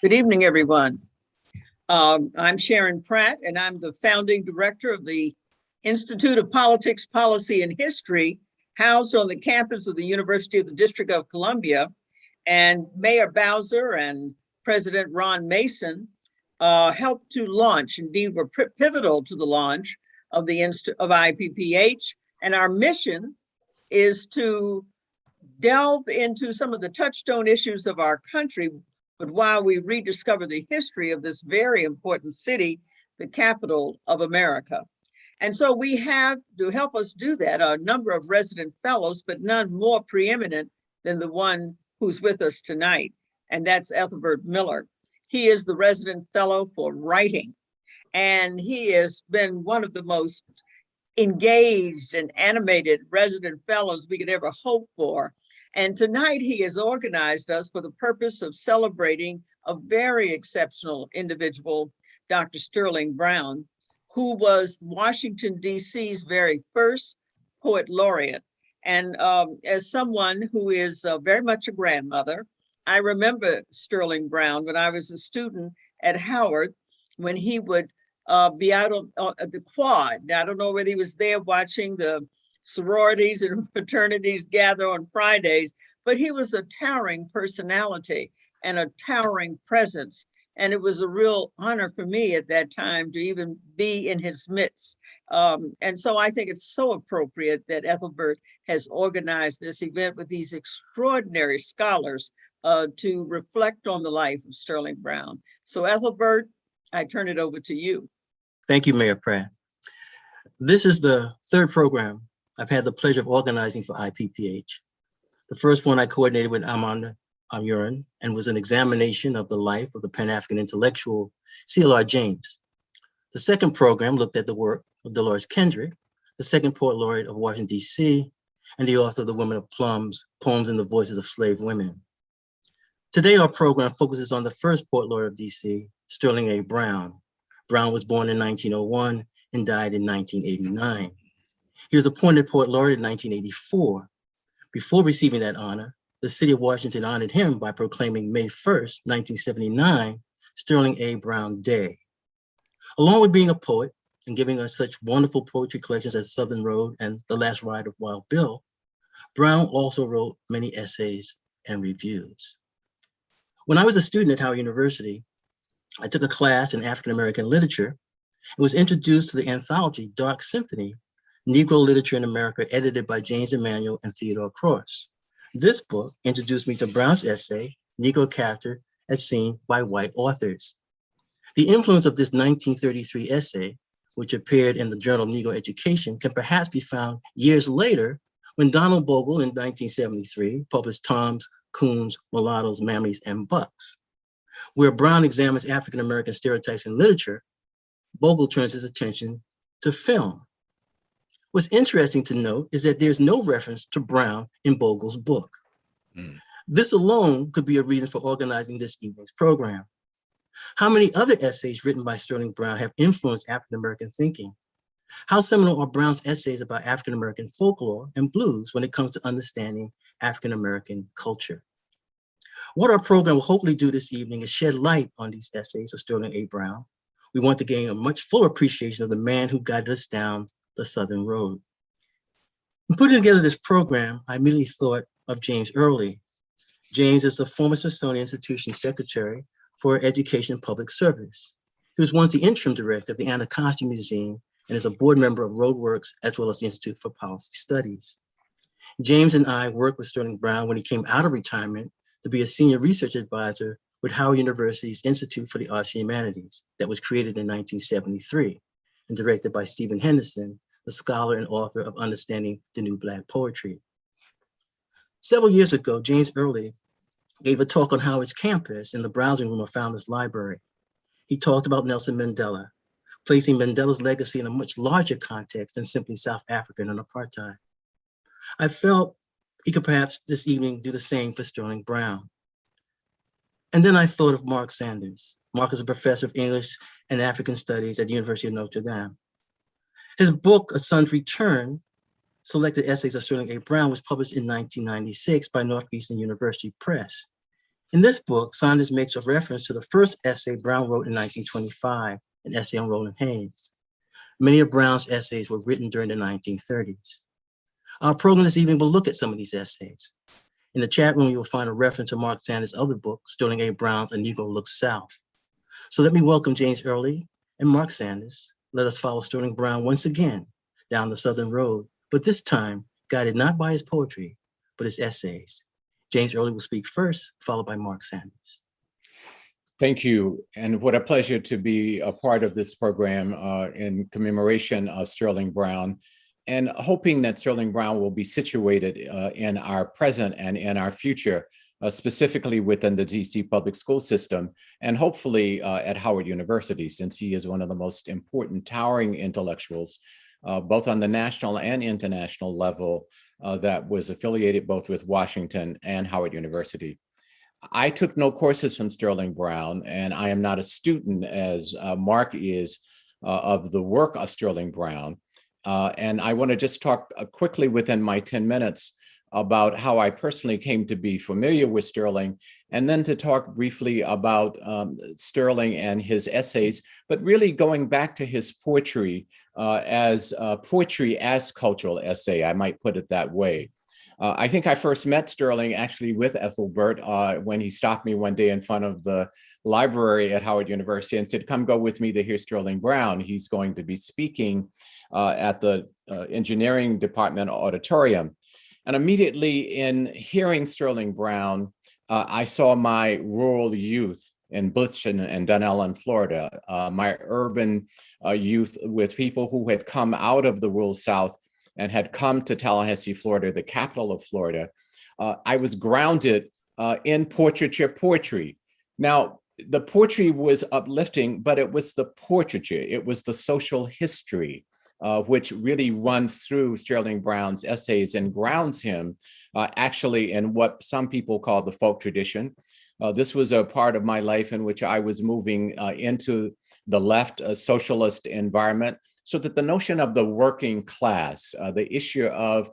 Good evening, everyone. I'm Sharon Pratt, and I'm the founding director of the Institute of Politics, Policy, and History, housed on the campus of the University of the District of Columbia. And Mayor Bowser and President Ron Mason helped to launch, indeed were pivotal to the launch of the IPPH. And our mission is to delve into some of the touchstone issues of our country, but while we rediscover the history of this very important city, the capital of America. And so we have, to help us do that, a number of resident fellows, but none more preeminent than the one who's with us tonight, and that's Ethelbert Miller. He is the resident fellow for writing, and he has been one of the most engaged and animated resident fellows we could ever hope for. And tonight he has organized us for the purpose of celebrating a very exceptional individual, Dr. Sterling Brown, who was Washington, D.C.'s very first poet laureate. And as someone who is very much a grandmother, I remember Sterling Brown when I was a student at Howard, when he would be out at the quad. I don't know whether he was there watching the sororities and fraternities gather on Fridays, but he was a towering personality and a towering presence. And it was a real honor for me at that time to even be in his midst. And so I think it's so appropriate that Ethelbert has organized this event with these extraordinary scholars to reflect on the life of Sterling Brown. So Ethelbert, I turn it over to you. Thank you, Mayor Pratt. This is the third program I've had the pleasure of organizing for IPPH. The first one I coordinated with Amanda Amurin and was an examination of the life of the Pan-African intellectual C.L.R. James. The second program looked at the work of Dolores Kendrick, the second poet laureate of Washington, D.C., and the author of The Women of Plums, Poems in the Voices of Slave Women. Today, our program focuses on the first poet laureate of D.C., Sterling A. Brown. Brown was born in 1901 and died in 1989. He was appointed poet laureate in 1984. Before receiving that honor, the city of Washington honored him by proclaiming May 1st, 1979, Sterling A. Brown Day. Along with being a poet and giving us such wonderful poetry collections as Southern Road and The Last Ride of Wild Bill, Brown also wrote many essays and reviews. When I was a student at Howard University, I took a class in African American literature and was introduced to the anthology Dark Symphony, Negro Literature in America, edited by James Emanuel and Theodore Cross. This book introduced me to Brown's essay, Negro Character as Seen by White Authors. The influence of this 1933 essay, which appeared in the Journal of Negro Education, can perhaps be found years later when Donald Bogle in 1973 published Toms, Coons, Mulattoes, Mammies, and Bucks. Where Brown examines African American stereotypes in literature, Bogle turns his attention to film. What's interesting to note is that there's no reference to Brown in Bogle's book. This alone could be a reason for organizing this evening's program. How many other essays written by Sterling Brown have influenced African American thinking? How seminal are Brown's essays about African American folklore and blues when it comes to understanding African American culture? What our program will hopefully do this evening is shed light on these essays of Sterling A. Brown. We want to gain a much fuller appreciation of the man who guided us down the Southern Road. In putting together this program, I immediately thought of James Early. James is a former Smithsonian Institution Secretary for Education and Public Service. He was once the interim director of the Anacostia Museum and is a board member of Roadworks as well as the Institute for Policy Studies. James and I worked with Sterling Brown when he came out of retirement to be a senior research advisor with Howard University's Institute for the Arts and Humanities that was created in 1973 and directed by Stephen Henderson, the scholar and author of Understanding the New Black Poetry. Several years ago, James Early gave a talk on Howard's campus in the browsing room of Founders Library. He talked about Nelson Mandela, placing Mandela's legacy in a much larger context than simply South Africa and apartheid. I felt he could perhaps this evening do the same for Sterling Brown. And then I thought of Mark Sanders. Mark is a professor of English and African Studies at the University of Notre Dame. His book, A Son's Return, Selected Essays of Sterling A. Brown, was published in 1996 by Northeastern University Press. In this book, Saunders makes a reference to the first essay Brown wrote in 1925, an essay on Roland Hayes. Many of Brown's essays were written during the 1930s. Our program this evening will look at some of these essays. In the chat room, you will find a reference to Mark Sanders' other book, Sterling A. Brown's A Negro Looks South. So let me welcome James Early and Mark Sanders. Let us follow Sterling Brown once again down the Southern Road, but this time guided not by his poetry, but his essays. James Early will speak first, followed by Mark Sanders. Thank you, and what a pleasure to be a part of this program in commemoration of Sterling Brown, and hoping that Sterling Brown will be situated in our present and in our future, specifically within the DC public school system, and hopefully at Howard University, since he is one of the most important towering intellectuals, both on the national and international level, that was affiliated both with Washington and Howard University. I took no courses from Sterling Brown, and I am not a student, as Mark is, of the work of Sterling Brown. And I want to just talk quickly within my 10 minutes about how I personally came to be familiar with Sterling, and then to talk briefly about Sterling and his essays, but really going back to his poetry as cultural essay, I might put it that way. I think I first met Sterling actually with Ethelbert when he stopped me one day in front of the library at Howard University and said, "Come go with me to hear Sterling Brown. He's going to be speaking at the engineering department auditorium." And immediately in hearing Sterling Brown, I saw my rural youth in Bluffton and Dunellen, Florida, my urban youth with people who had come out of the rural South and had come to Tallahassee, Florida, the capital of Florida. I was grounded in portraiture poetry. Now, the poetry was uplifting, but it was the portraiture, it was the social history, which really runs through Sterling Brown's essays and grounds him actually in what some people call the folk tradition. This was a part of my life in which I was moving into the left socialist environment, so that the notion of the working class, the issue of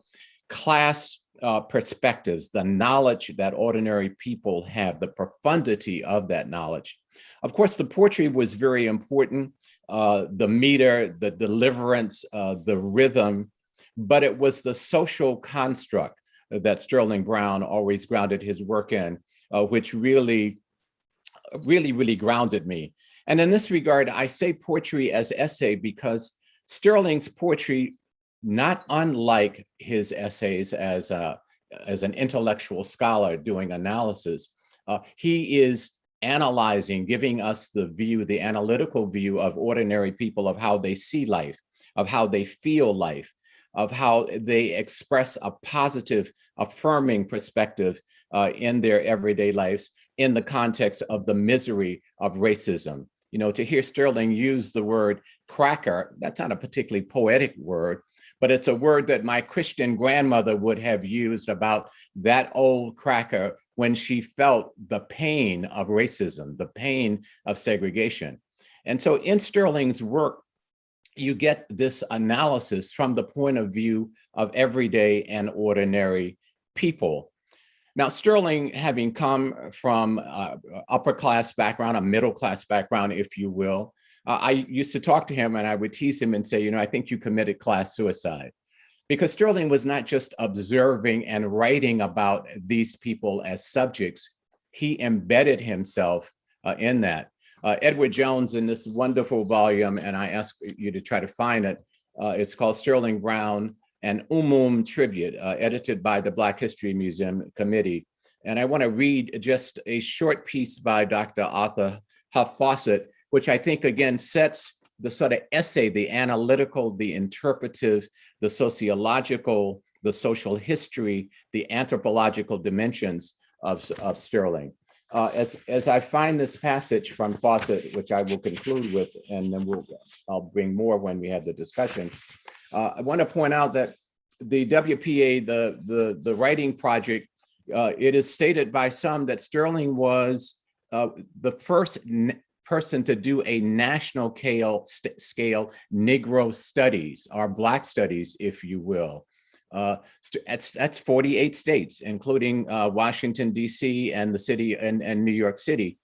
class perspectives, the knowledge that ordinary people have, the profundity of that knowledge. Of course, the poetry was very important, the meter, the deliverance, the rhythm, but it was the social construct that Sterling Brown always grounded his work in, which really grounded me. And in this regard, I say poetry as essay because Sterling's poetry, not unlike his essays as an intellectual scholar doing analysis, he is analyzing, giving us the view, the analytical view of ordinary people, of how they see life, of how they feel life, of how they express a positive, affirming perspective in their everyday lives in the context of the misery of racism. You know, to hear Sterling use the word cracker, that's not a particularly poetic word, but it's a word that my Christian grandmother would have used about that old cracker when she felt the pain of racism, the pain of segregation. And so in Sterling's work, you get this analysis from the point of view of everyday and ordinary people. Now, Sterling, having come from upper class background, a middle class background, if you will, I used to talk to him and I would tease him and say, you know, I think you committed class suicide. Because Sterling was not just observing and writing about these people as subjects, he embedded himself in that. Edward Jones, in this wonderful volume, and I ask you to try to find it, it's called Sterling Brown, an Tribute, edited by the Black History Museum Committee. And I want to read just a short piece by Dr. Arthur Huff Fawcett, which I think again sets the sort of essay, the analytical, the interpretive, the sociological, the social history, the anthropological dimensions of Sterling. As I find this passage from Fawcett, which I will conclude with, and then I'll bring more when we have the discussion. I want to point out that the WPA, the writing project, it is stated by some that Sterling was the first person to do a national scale Negro studies, or Black studies, if you will. That's 48 states, including Washington, D.C. and the city and New York City.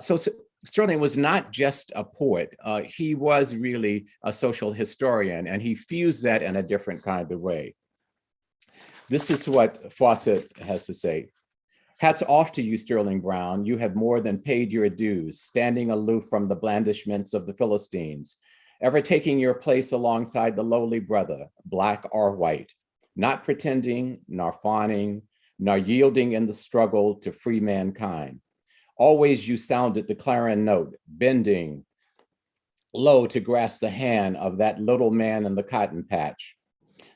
So Sterling was not just a poet. He was really a social historian, and he fused that in a different kind of way. This is what Fawcett has to say. Hats off to you, Sterling Brown. You have more than paid your dues, standing aloof from the blandishments of the Philistines, ever taking your place alongside the lowly brother, black or white, not pretending, nor fawning, nor yielding in the struggle to free mankind. Always you sounded the clarion note, bending low to grasp the hand of that little man in the cotton patch,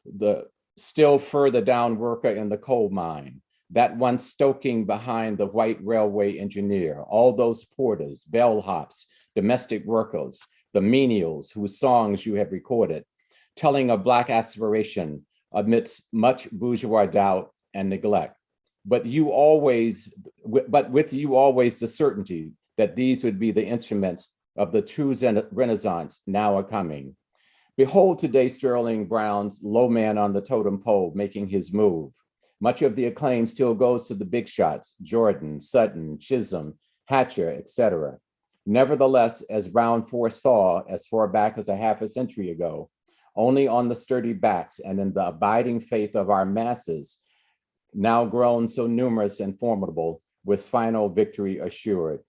the still further down worker in the coal mine, that one stoking behind the white railway engineer, all those porters, bellhops, domestic workers, the menials whose songs you have recorded, telling of Black aspiration amidst much bourgeois doubt and neglect. But with you always the certainty that these would be the instruments of the true Renaissance now are coming. Behold today Sterling Brown's low man on the totem pole making his move. Much of the acclaim still goes to the big shots, Jordan, Sutton, Chisholm, Hatcher, etc. Nevertheless, as Brown foresaw as far back as a half a century ago, only on the sturdy backs and in the abiding faith of our masses, now grown so numerous and formidable, was final victory assured.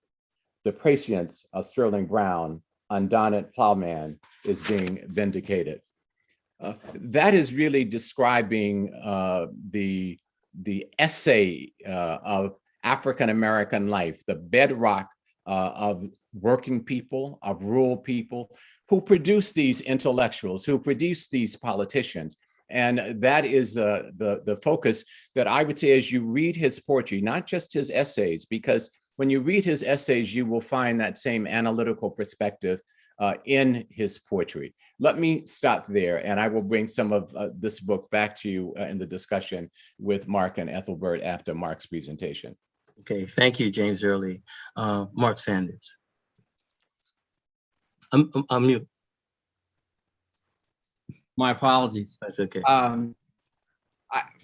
The prescience of Sterling Brown, undaunted plowman, is being vindicated. That is really describing the essay of African-American life, the bedrock of working people, of rural people, who produce these intellectuals, who produce these politicians. And that is the focus that I would say as you read his poetry, not just his essays, because when you read his essays, you will find that same analytical perspective in his poetry. Let me stop there, and I will bring some of this book back to you in the discussion with Mark and Ethelbert after Mark's presentation. Okay, thank you, James Early. Mark Sanders. I'm mute. My apologies. That's okay.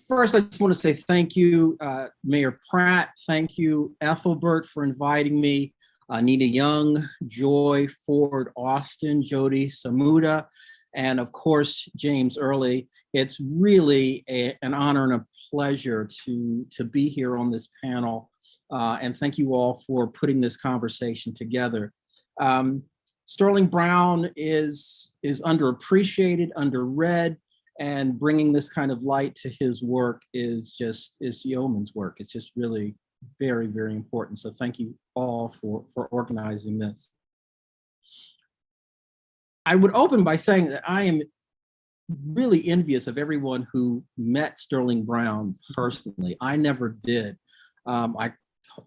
First, I just want to say thank you, Mayor Pratt. Thank you, Ethelbert, for inviting me. Nina Young, Joy, Ford, Austin, Jody, Samuda, and of course, James Early. It's really an honor and a pleasure to be here on this panel. And thank you all for putting this conversation together. Sterling Brown is underappreciated, underread, and bringing this kind of light to his work is yeoman's work. It's just really very, very important. So thank you all for organizing this. I would open by saying that I am really envious of everyone who met Sterling Brown personally. I never did.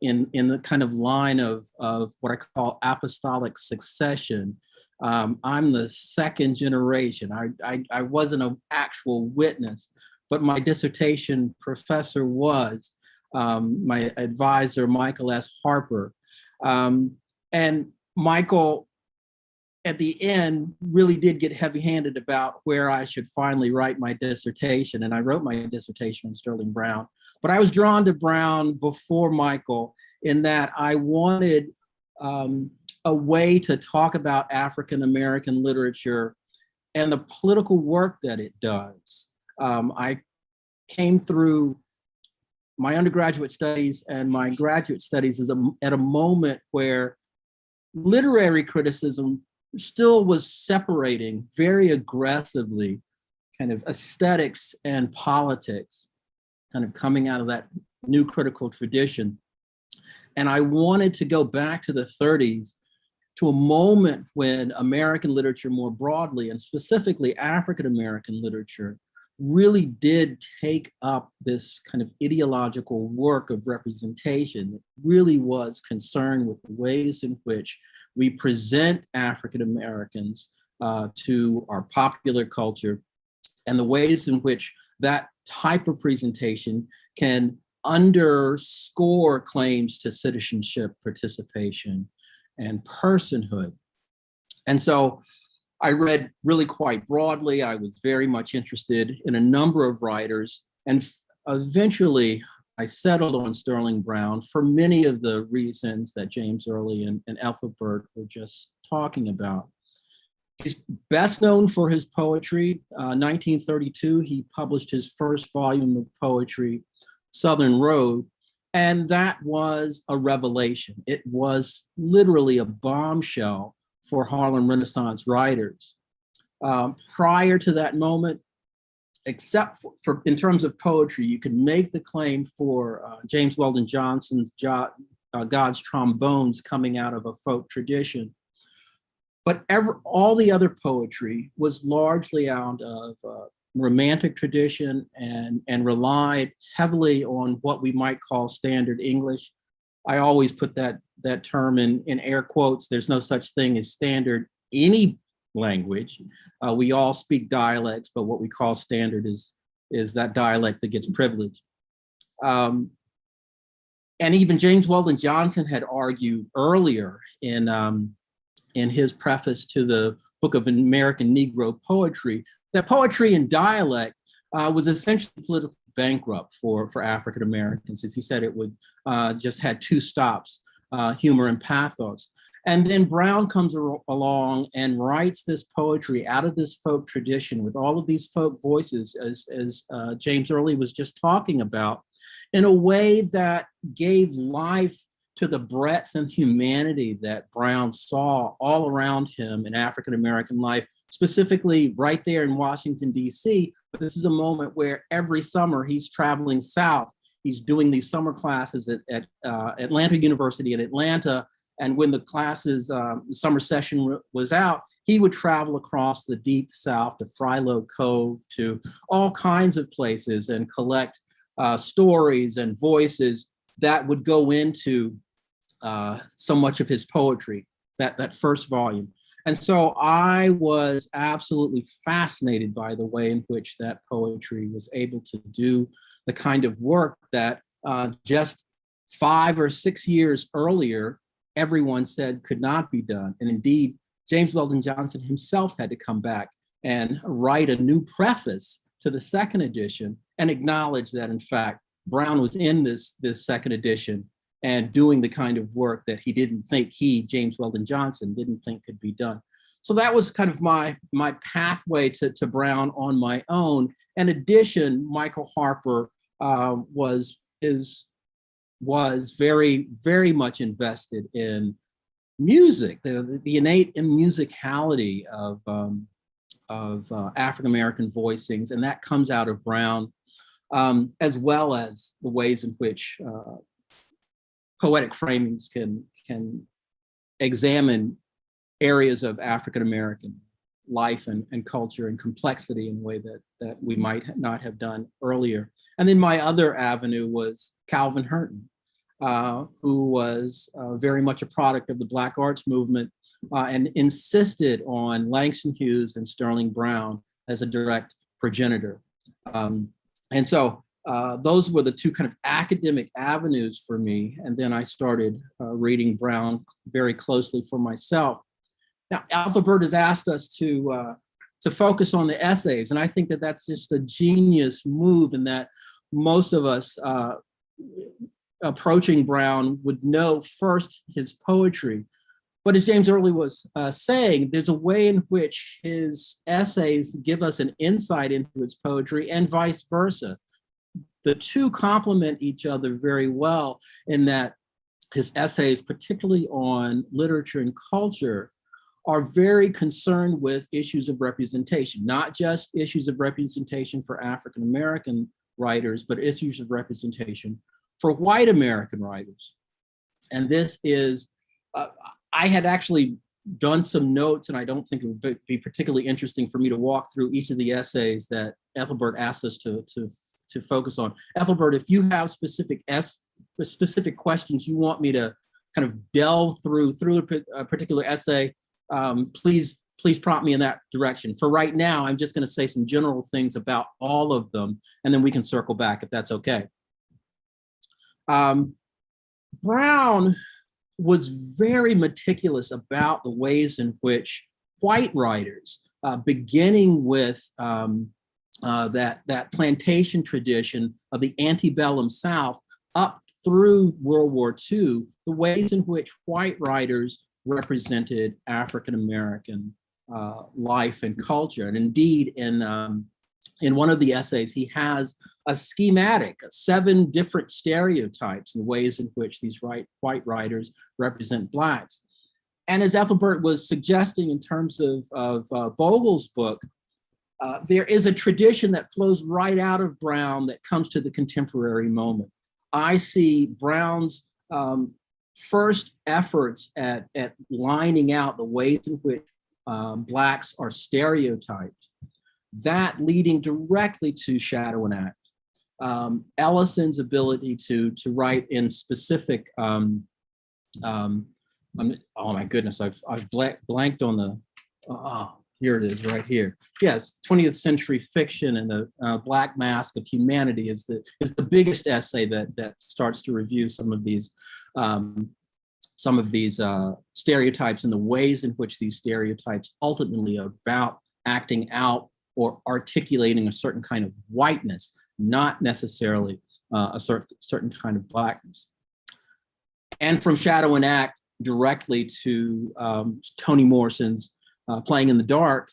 In the kind of line of what I call apostolic succession, I'm the second generation. I wasn't an actual witness, but my dissertation professor was. My advisor, Michael S. Harper. And Michael, at the end, really did get heavy-handed about where I should finally write my dissertation. And I wrote my dissertation on Sterling Brown. But I was drawn to Brown before Michael in that I wanted a way to talk about African-American literature and the political work that it does. I came through my undergraduate studies and my graduate studies at a moment where literary criticism still was separating very aggressively kind of aesthetics and politics, kind of coming out of that new critical tradition. And I wanted to go back to the 30s, to a moment when American literature more broadly, and specifically African-American literature, really did take up this kind of ideological work of representation that really was concerned with the ways in which we present African Americans to our popular culture, and the ways in which that type of presentation can underscore claims to citizenship, participation, and personhood. And so I read really quite broadly. I was very much interested in a number of writers, and eventually I settled on Sterling Brown for many of the reasons that James Early and Ethelbert were just talking about. He's best known for his poetry. 1932, he published his first volume of poetry, Southern Road, and that was a revelation. It was literally a bombshell for Harlem Renaissance writers. Prior to that moment, except for in terms of poetry, you could make the claim for James Weldon Johnson's God's Trombones coming out of a folk tradition. But all the other poetry was largely out of romantic tradition and relied heavily on what we might call standard English. I always put that term in air quotes. There's no such thing as standard any language. We all speak dialects, but what we call standard is that dialect that gets privilege. And even James Weldon Johnson had argued earlier in his preface to the Book of American Negro Poetry that poetry in dialect was essentially politically bankrupt for African Americans, as he said it would just had two stops, humor and pathos. And then Brown comes along and writes this poetry out of this folk tradition with all of these folk voices, as James Early was just talking about, in a way that gave life to the breadth and humanity that Brown saw all around him in African-American life, specifically right there in Washington, D.C. But this is a moment where every summer he's traveling south. He's doing these summer classes at Atlanta University in Atlanta. And when the classes, the summer session was out, he would travel across the deep South to Frilo Cove, to all kinds of places and collect stories and voices that would go into so much of his poetry, that first volume. And so I was absolutely fascinated by the way in which that poetry was able to do the kind of work that just 5 or 6 years earlier, everyone said could not be done. And indeed, James Weldon Johnson himself had to come back and write a new preface to the second edition and acknowledge that, in fact, Brown was in this second edition and doing the kind of work that he didn't think James Weldon Johnson, didn't think could be done. So that was kind of my pathway to Brown on my own. In addition, Michael Harper was very, very much invested in music, the innate musicality of African-American voicings, and that comes out of Brown, as well as the ways in which poetic framings can examine areas of African-American life and culture and complexity in a way that we might not have done earlier. And then my other avenue was Calvin Hurston, who was very much a product of the Black Arts movement and insisted on Langston Hughes and Sterling Brown as a direct progenitor. And so those were the two kind of academic avenues for me. And then I started reading Brown very closely for myself. Now, Ethelbert has asked us to focus on the essays, and I think that that's just a genius move, in that most of us approaching Brown would know first his poetry. But as James Early was saying, there's a way in which his essays give us an insight into his poetry and vice versa. The two complement each other very well, in that his essays, particularly on literature and culture, are very concerned with issues of representation, not just issues of representation for African-American writers, but issues of representation for white American writers. And this is, I had actually done some notes, and I don't think it would be particularly interesting for me to walk through each of the essays that Ethelbert asked us to focus on. Ethelbert, if you have specific questions you want me to kind of delve through a particular essay, please prompt me in that direction. For right now, I'm just going to say some general things about all of them, and then we can circle back if that's okay. Brown was very meticulous about the ways in which white writers, beginning with that plantation tradition of the antebellum South up through World War II, the ways in which white writers represented African American life and culture. And indeed, in one of the essays, he has a schematic, 7 different stereotypes and ways in which these white writers represent Blacks. And as Ethelbert was suggesting in terms of Bogle's book, there is a tradition that flows right out of Brown that comes to the contemporary moment. I see Brown's first efforts at lining out the ways in which Blacks are stereotyped, that leading directly to Shadow and Act. Ellison's ability to write in specific, oh my goodness, I've blanked on the, here it is right here. Yes, 20th century fiction and the Black Mask of Humanity is the biggest essay that starts to review some of these stereotypes and the ways in which these stereotypes ultimately are about acting out or articulating a certain kind of whiteness, not necessarily a certain kind of Blackness. And from Shadow and Act directly to Toni Morrison's Playing in the Dark.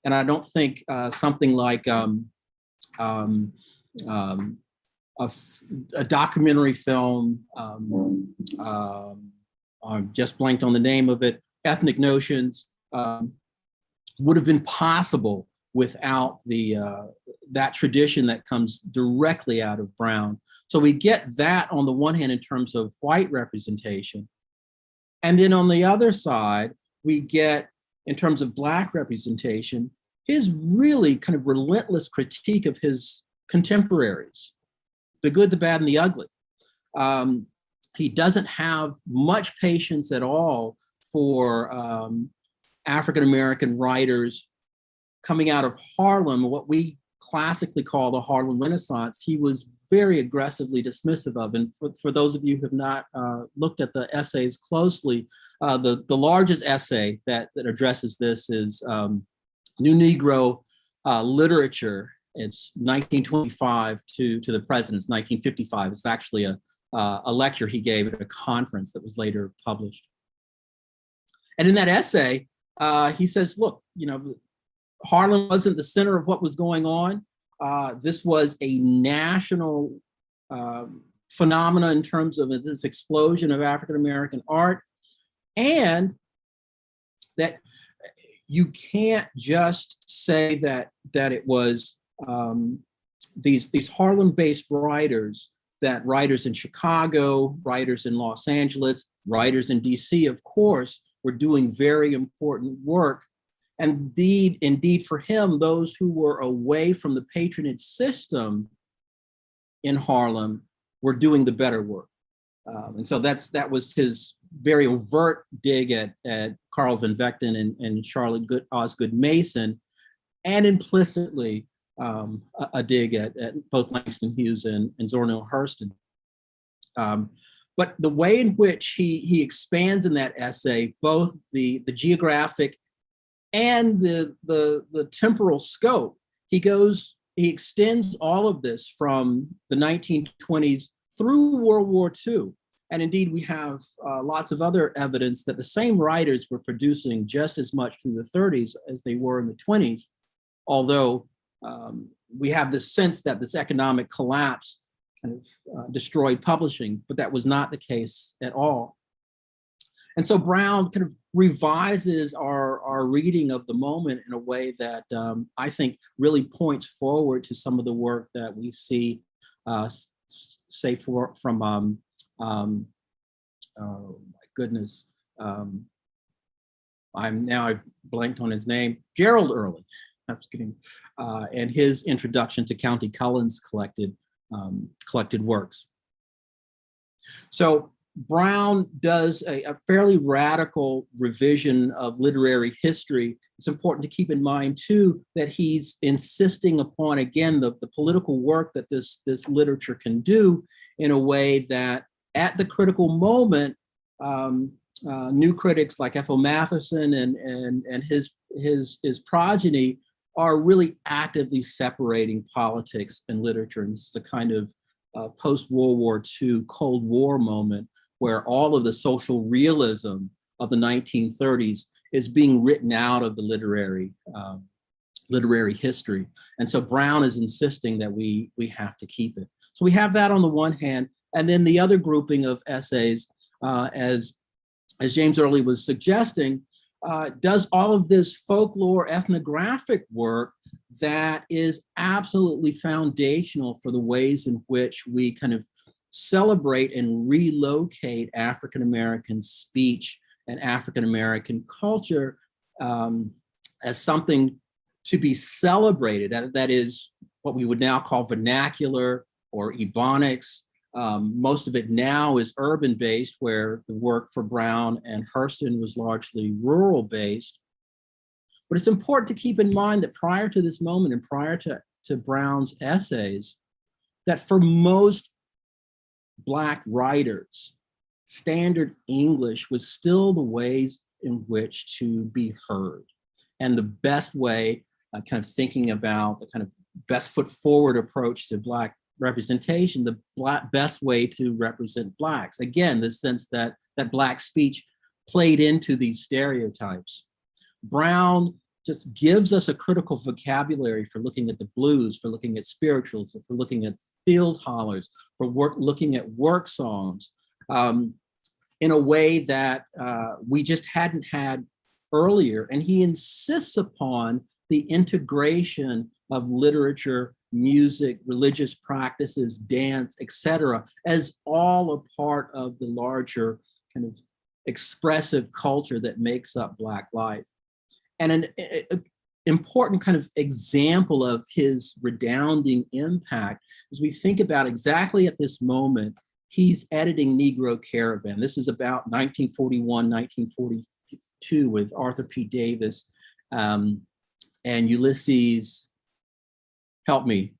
And I don't think something like a documentary film, I just blanked on the name of it, Ethnic Notions, would have been possible without that tradition that comes directly out of Brown. So we get that on the one hand in terms of white representation. And then on the other side, we get, in terms of Black representation, his really kind of relentless critique of his contemporaries, the good, the bad, and the ugly. He doesn't have much patience at all for African-American writers coming out of Harlem, what we classically call the Harlem Renaissance. He was very aggressively dismissive of. And for those of you who have not looked at the essays closely, the largest essay that addresses this is New Negro Literature. It's 1925 to the present. It's 1955. It's actually a lecture he gave at a conference that was later published. And in that essay, he says, look, Harlem wasn't the center of what was going on. This was a national phenomena in terms of this explosion of African-American art, and that you can't just say that it was these Harlem-based writers, that writers in Chicago, writers in Los Angeles, writers in DC, of course, were doing very important work. And indeed, for him, those who were away from the patronage system in Harlem were doing the better work. And so that was his very overt dig at Carl Van Vechten and Charlotte Osgood Mason, and implicitly a dig at both Langston Hughes and Zora Neale Hurston. But the way in which he expands in that essay, both the geographic and the temporal scope, he extends all of this from the 1920s through World War II. And indeed, we have lots of other evidence that the same writers were producing just as much through the 30s as they were in the 20s, although we have this sense that this economic collapse kind of destroyed publishing, but that was not the case at all. And so Brown kind of revises our reading of the moment in a way that I think really points forward to some of the work that we see, say from oh my goodness, I've blanked on his name, Gerald Early. I'm just kidding, and his introduction to County Cullen's collected works. So Brown does a fairly radical revision of literary history. It's important to keep in mind, too, that he's insisting upon, again, the political work that this literature can do in a way that at the critical moment, new critics like F.O. Matherson and his progeny are really actively separating politics and literature. And this is a kind of post-World War II Cold War moment where all of the social realism of the 1930s is being written out of the literary history. And so Brown is insisting that we have to keep it. So we have that on the one hand, and then the other grouping of essays, as James Early was suggesting, does all of this folklore ethnographic work that is absolutely foundational for the ways in which we kind of celebrate and relocate African-American speech and African-American culture as something to be celebrated. That is what we would now call vernacular or ebonics. Most of it now is urban-based, where the work for Brown and Hurston was largely rural-based. But it's important to keep in mind that prior to this moment and prior to Brown's essays, that for most Black writers, standard English was still the ways in which to be heard. And the best way, kind of thinking about the kind of best foot forward approach to Black representation, the best way to represent Blacks. Again, the sense that Black speech played into these stereotypes. Brown just gives us a critical vocabulary for looking at the blues, for looking at spirituals, for looking at field hollers, for looking at work songs in a way that we just hadn't had earlier. And he insists upon the integration of literature, music, religious practices, dance, etc., as all a part of the larger kind of expressive culture that makes up Black life. And an important kind of example of his redounding impact, as we think about exactly at this moment, he's editing Negro Caravan. This is about 1941, 1942 with Arthur P. Davis and Ulysses, help me.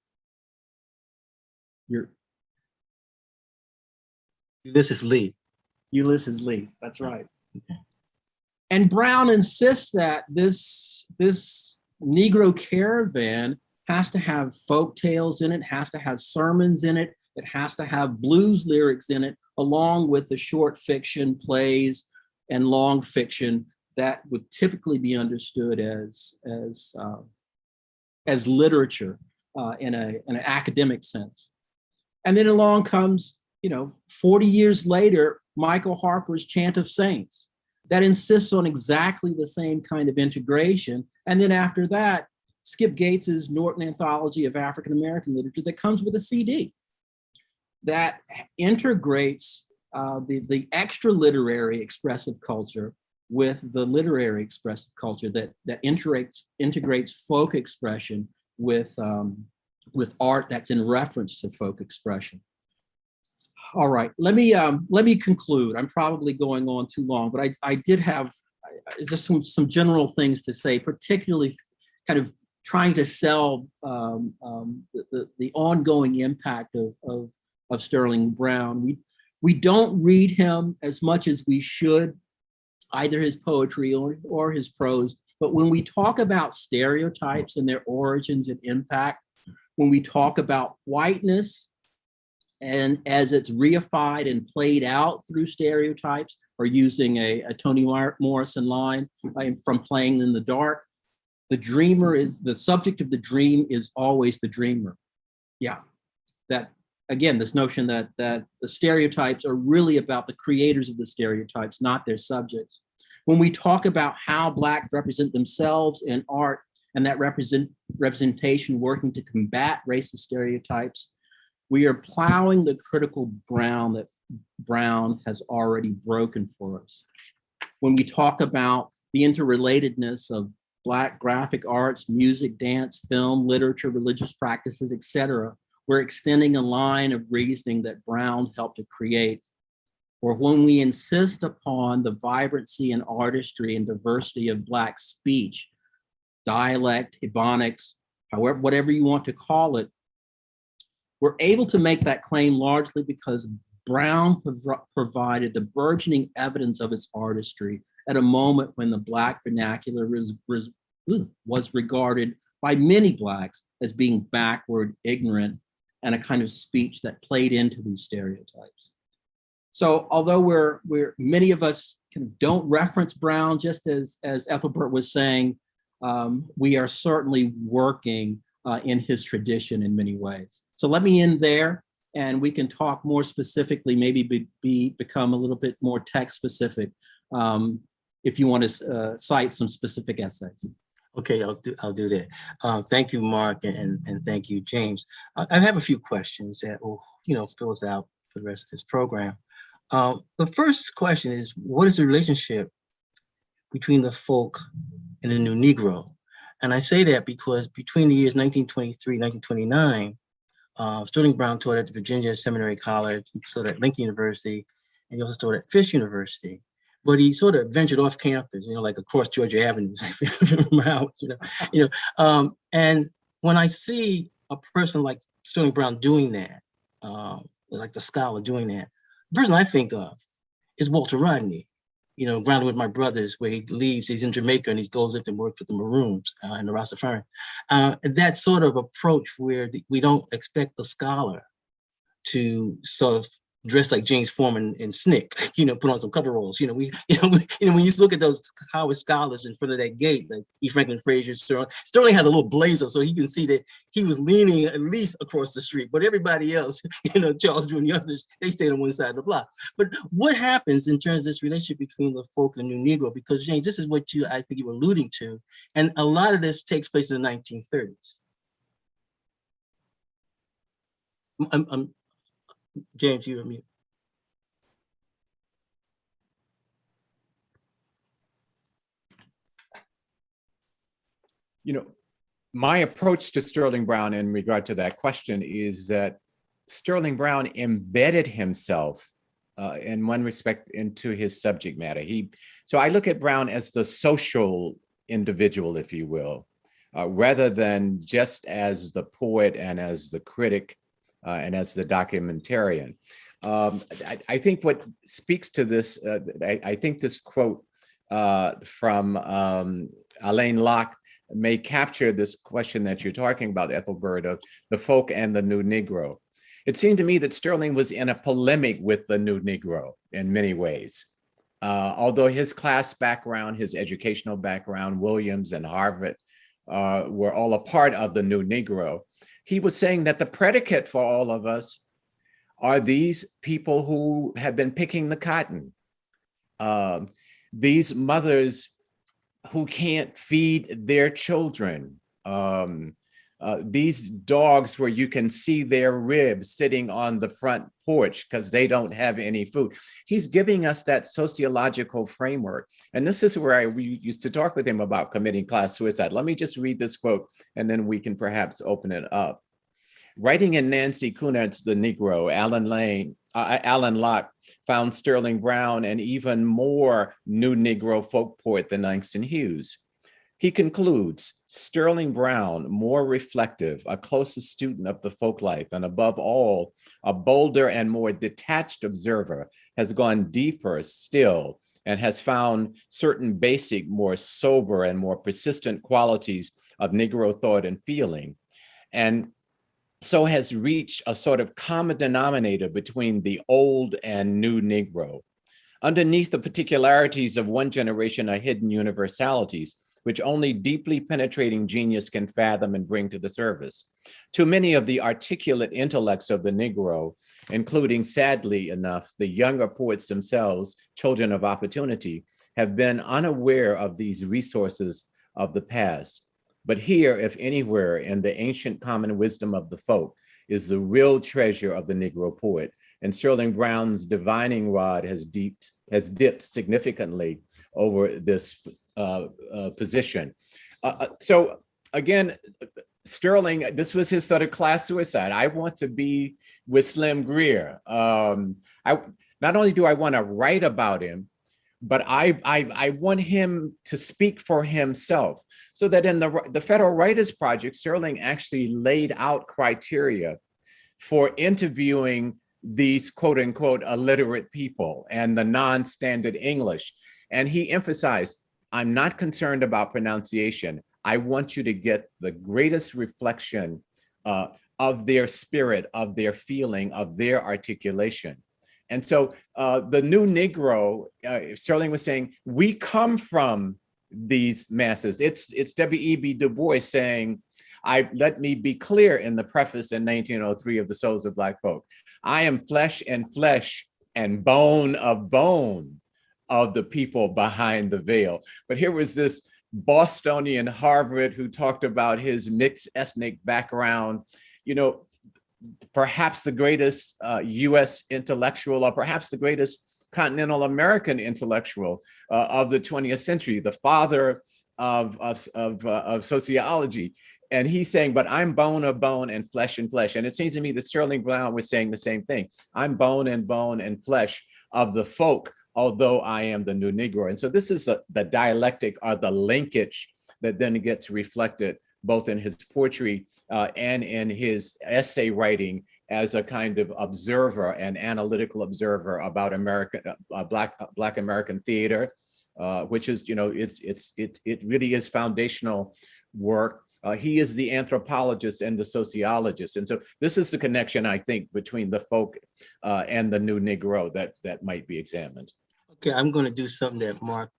Ulysses Lee. Ulysses Lee, that's right. Okay. And Brown insists that this Negro Caravan has to have folk tales in it, has to have sermons in it, it has to have blues lyrics in it, along with the short fiction, plays, and long fiction that would typically be understood as literature in an academic sense. And then along comes, 40 years later, Michael Harper's Chant of Saints that insists on exactly the same kind of integration. And then after that, Skip Gates's Norton Anthology of African American Literature that comes with a CD that integrates the extra literary expressive culture with the literary expressive culture that integrates folk expression with art that's in reference to folk expression. All right, let me conclude. I'm probably going on too long, but I did have just some general things to say, particularly kind of trying to sell the ongoing impact of Sterling Brown. We don't read him as much as we should, either his poetry or his prose, but when we talk about stereotypes and their origins and impact, when we talk about whiteness and as it's reified and played out through stereotypes, or using a Toni Morrison line from Playing in the Dark, the subject of the dream is always the dreamer. Yeah, that again, this notion that the stereotypes are really about the creators of the stereotypes, not their subjects. When we talk about how Blacks represent themselves in art and that representation working to combat racist stereotypes, we are plowing the critical ground that Brown has already broken for us. When we talk about the interrelatedness of Black graphic arts, music, dance, film, literature, religious practices, etc., we're extending a line of reasoning that Brown helped to create. Or when we insist upon the vibrancy and artistry and diversity of Black speech, dialect, ebonics, however, whatever you want to call it, we're able to make that claim largely because Brown provided the burgeoning evidence of its artistry at a moment when the Black vernacular was regarded by many Blacks as being backward, ignorant, and a kind of speech that played into these stereotypes. So although many of us kind of don't reference Brown, just as Ethelbert was saying, we are certainly working in his tradition in many ways. So let me end there, and we can talk more specifically, maybe become a little bit more text specific if you want to cite some specific essays. Okay, I'll do that. Thank you, Mark, and thank you, James. I have a few questions that will, fill us out for the rest of this program. The first question is, what is the relationship between the folk and the new Negro? And I say that because between the years 1923, 1929, Sterling Brown taught at the Virginia Seminary College, he taught at Lincoln University, and he also taught at Fisk University. But he sort of ventured off campus, like across Georgia Avenue, and when I see a person like Sterling Brown doing that, like the scholar doing that, the person I think of is Walter Rodney, Grounded with My Brothers, where he leaves, he's in Jamaica and he goes into work with the Maroons and the Rastafarian. That sort of approach where we don't expect the scholar to sort of dressed like James Foreman and Snick, put on some coveralls. When you look at those Howard scholars in front of that gate, like E. Franklin Frazier, Sterling has a little blazer, so you can see that he was leaning at least across the street. But everybody else, Charles Drew and the others, they stayed on one side of the block. But what happens in terms of this relationship between the folk and the new Negro? Because James, this is what I think you were alluding to, and a lot of this takes place in the 1930s. James, you're on mute. My approach to Sterling Brown in regard to that question is that Sterling Brown embedded himself in one respect into his subject matter. So I look at Brown as the social individual, if you will, rather than just as the poet and as the critic and as the documentarian. I think what speaks to this, I think this quote from Alain Locke may capture this question that you're talking about, Ethelbert, of the folk and the new Negro. It seemed to me that Sterling was in a polemic with the new Negro in many ways. Although his class background, his educational background, Williams and Harvard were all a part of the new Negro, he was saying that the predicate for all of us are these people who have been picking the cotton, these mothers who can't feed their children, these dogs where you can see their ribs sitting on the front porch because they don't have any food. He's giving us that sociological framework. And this is where we used to talk with him about committing class suicide. Let me just read this quote, and then we can perhaps open it up. Writing in Nancy Cunard's The Negro, Alan Locke found Sterling Brown an even more new Negro folk poet than Langston Hughes. He concludes, Sterling Brown, more reflective, a closer student of the folk life, and above all, a bolder and more detached observer, has gone deeper still and has found certain basic, more sober and more persistent qualities of Negro thought and feeling. And so has reached a sort of common denominator between the old and new Negro. Underneath the particularities of one generation are hidden universalities, which only deeply penetrating genius can fathom and bring to the surface. Too many of the articulate intellects of the Negro, including, sadly enough, the younger poets themselves, children of opportunity, have been unaware of these resources of the past. But here, if anywhere, in the ancient common wisdom of the folk, is the real treasure of the Negro poet. And Sterling Brown's divining rod has dipped significantly over this position. So again, Sterling, this was his sort of class suicide. I want to be with Slim Greer. Not only do I want to write about him, but I want him to speak for himself. So that in the Federal Writers Project, Sterling actually laid out criteria for interviewing these quote unquote illiterate people and the non-standard English. And he emphasized, I'm not concerned about pronunciation. I want you to get the greatest reflection of their spirit, of their feeling, of their articulation. And so the new Negro, Sterling was saying, we come from these masses. It's W.E.B. Du Bois saying, let me be clear in the preface in 1903 of The Souls of Black Folk. I am flesh and bone of the people behind the veil. But here was this Bostonian Harvard who talked about his mixed ethnic background, you know, perhaps the greatest US intellectual, or perhaps the greatest continental American intellectual of the 20th century, the father of sociology. And he's saying, but I'm bone of bone and flesh. And it seems to me that Sterling Brown was saying the same thing. I'm bone and flesh of the folk, although I am the new Negro. And so this is the dialectic, or the linkage, that then gets reflected both in his poetry and in his essay writing as a kind of observer, an analytical observer about American, Black American theater, which is, you know, it really is foundational work. He is the anthropologist and the sociologist. And so this is the connection, I think, between the folk and the new Negro that might be examined. Okay, I'm going to do something that Mark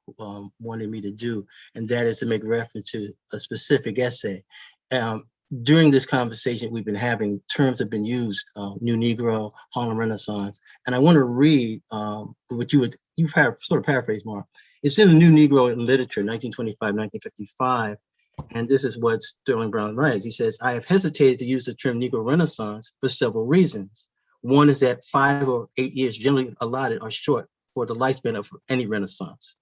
wanted me to do, and that is to make reference to a specific essay. During this conversation we've been having, terms have been used, New Negro, Harlem Renaissance, and I want to read what you've sort of paraphrased, Mark. It's in the New Negro in Literature, 1925, 1955, and this is what Sterling Brown writes. He says, I have hesitated to use the term Negro Renaissance for several reasons. One is that 5 or 8 years generally allotted are short for the lifespan of any Renaissance.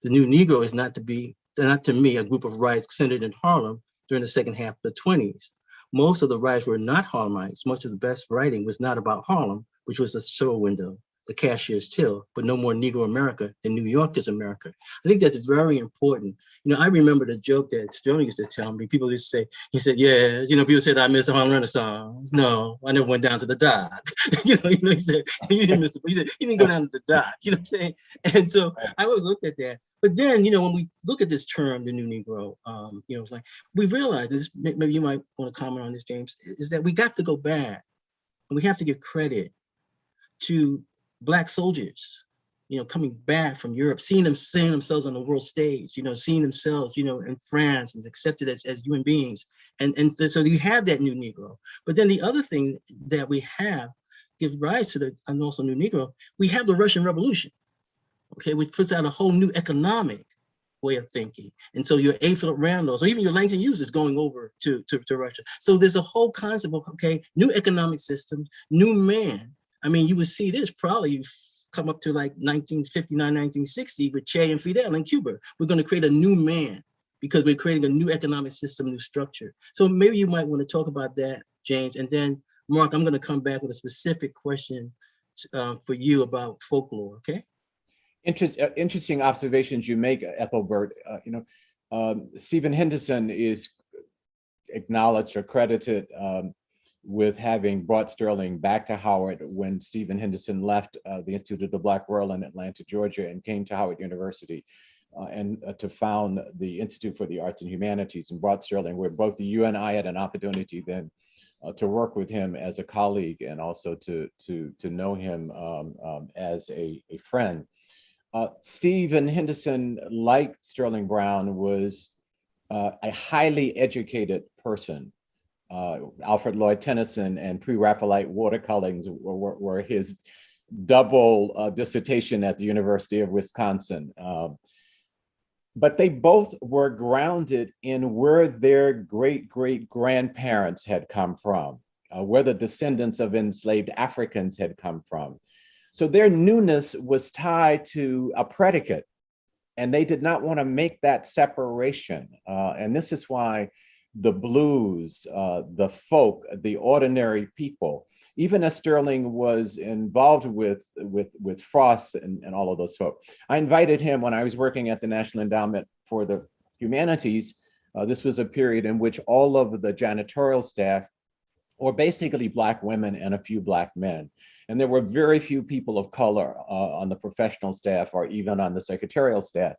The New Negro is not to me a group of writers centered in Harlem during the second half of the 20s. Most of the writers were not Harlemites. Much of the best writing was not about Harlem, which was a show window, the cashier's till, but no more Negro America than New York is America. I think that's very important. You know, I remember the joke that Sterling used to tell me. People used to say, he said, yeah, you know, people said I missed the Harlem Renaissance. No, I never went down to the dock. you know, he said, you didn't miss he said, you didn't go down to the dock, you know what I'm saying? And so I always looked at that. But then, you know, when we look at this term, the new Negro, you know, it's like, we realize this, maybe you might want to comment on this, James, is that we got to go back and we have to give credit to Black soldiers, you know, coming back from Europe, seeing themselves on the world stage, you know, seeing themselves, you know, in France and accepted as human beings. And so you have that new Negro. But then the other thing that we have give rise to the, and also new Negro, we have the Russian Revolution, okay, which puts out a whole new economic way of thinking. And so your A. Philip Randolph, or even your Langston Hughes is going over to Russia. So there's a whole concept of, okay, new economic system, new man. I mean, you would see this probably come up to like 1959, 1960 with Che and Fidel in Cuba. We're going to create a new man because we're creating a new economic system, new structure. So maybe you might want to talk about that, James. And then, Mark, I'm going to come back with a specific question for you about folklore, okay? Interesting observations you make, Ethelbert. You know, Stephen Henderson is acknowledged or credited with having brought Sterling back to Howard when Stephen Henderson left the Institute of the Black World in Atlanta, Georgia, and came to Howard University and to found the Institute for the Arts and Humanities, and brought Sterling, where both you and I had an opportunity then to work with him as a colleague and also to know him as a friend. Stephen Henderson, like Sterling Brown, was a highly educated person. Alfred Lloyd Tennyson and Pre-Raphaelite watercolors were his double dissertation at the University of Wisconsin. But they both were grounded in where their great-great-grandparents had come from, where the descendants of enslaved Africans had come from. So their newness was tied to a predicate, and they did not want to make that separation. And this is why the blues, the folk, the ordinary people, even as Sterling was involved with Frost and all of those folk. I invited him when I was working at the National Endowment for the Humanities. This was a period in which all of the janitorial staff were basically Black women and a few Black men. And there were very few people of color on the professional staff or even on the secretarial staff.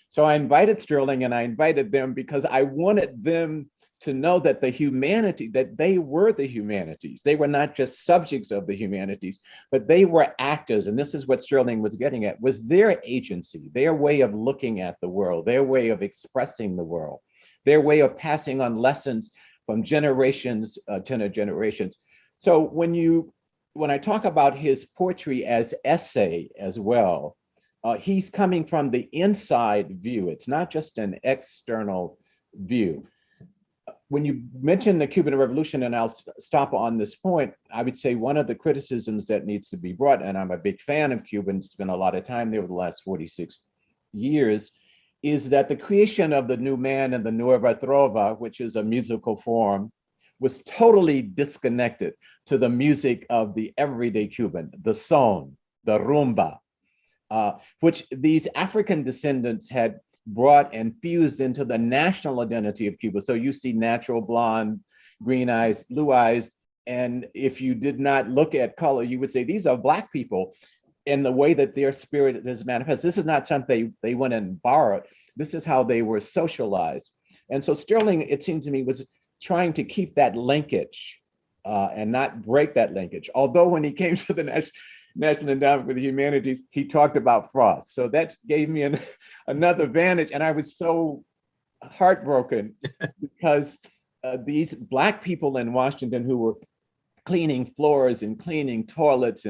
So I invited Sterling and I invited them because I wanted them to know that the humanity, that they were the humanities. They were not just subjects of the humanities, but they were actors. And this is what Sterling was getting at, was their agency, their way of looking at the world, their way of expressing the world, their way of passing on lessons from generations to generations. So when I talk about his poetry as essay as well, he's coming from the inside view. It's not just an external view. When you mention the Cuban Revolution, and I'll stop on this point, I would say one of the criticisms that needs to be brought, and I'm a big fan of Cubans, spent a lot of time there over the last 46 years, is that the creation of the new man and the nueva trova, which is a musical form, was totally disconnected to the music of the everyday Cuban, the son, the rumba, which these African descendants had brought and fused into the national identity of Cuba. So you see natural blonde, green eyes, blue eyes, and if you did not look at color, you would say these are Black people in the way that their spirit is manifest. This is not something they went and borrowed. This is how they were socialized. And so Sterling, it seems to me, was trying to keep that linkage and not break that linkage. Although when he came to the National Endowment for the Humanities, he talked about Frost. So that gave me another vantage. And I was so heartbroken because these Black people in Washington who were cleaning floors and cleaning toilets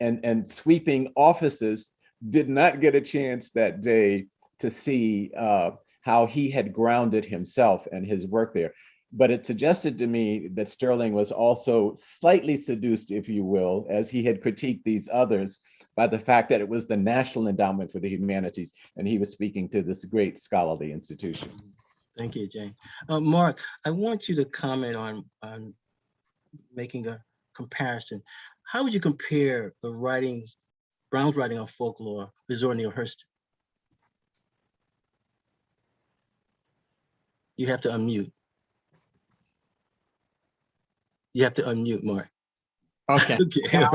and sweeping offices did not get a chance that day to see how he had grounded himself and his work there. But it suggested to me that Sterling was also slightly seduced, if you will, as he had critiqued these others, by the fact that it was the National Endowment for the Humanities, and he was speaking to this great scholarly institution. Thank you, Jane. Mark, I want you to comment on making a comparison. How would you compare the writings, Brown's writing on folklore with Zora Neale Hurston? You have to unmute. You have to unmute, Mark. Okay. Yeah,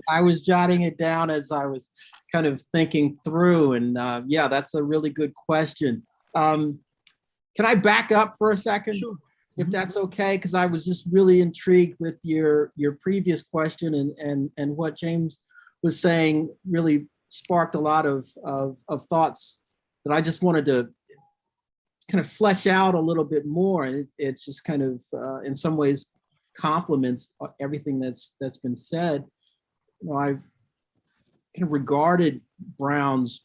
I was jotting it down as I was kind of thinking through, and yeah, that's a really good question. Can I back up for a second? Sure. If that's okay, because I was just really intrigued with your previous question, and what James was saying really sparked a lot of thoughts that I just wanted to kind of flesh out a little bit more. And it's just kind of in some ways complements everything that's been said. You know, I've kind of regarded Brown's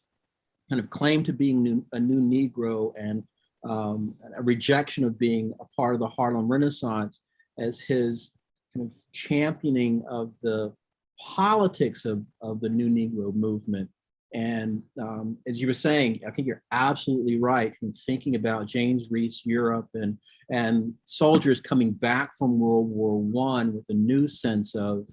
kind of claim to being a new Negro and a rejection of being a part of the Harlem Renaissance as his kind of championing of the politics of the new Negro movement. And as you were saying, I think you're absolutely right in thinking about James Reed's Europe and soldiers coming back from World War I with a new sense of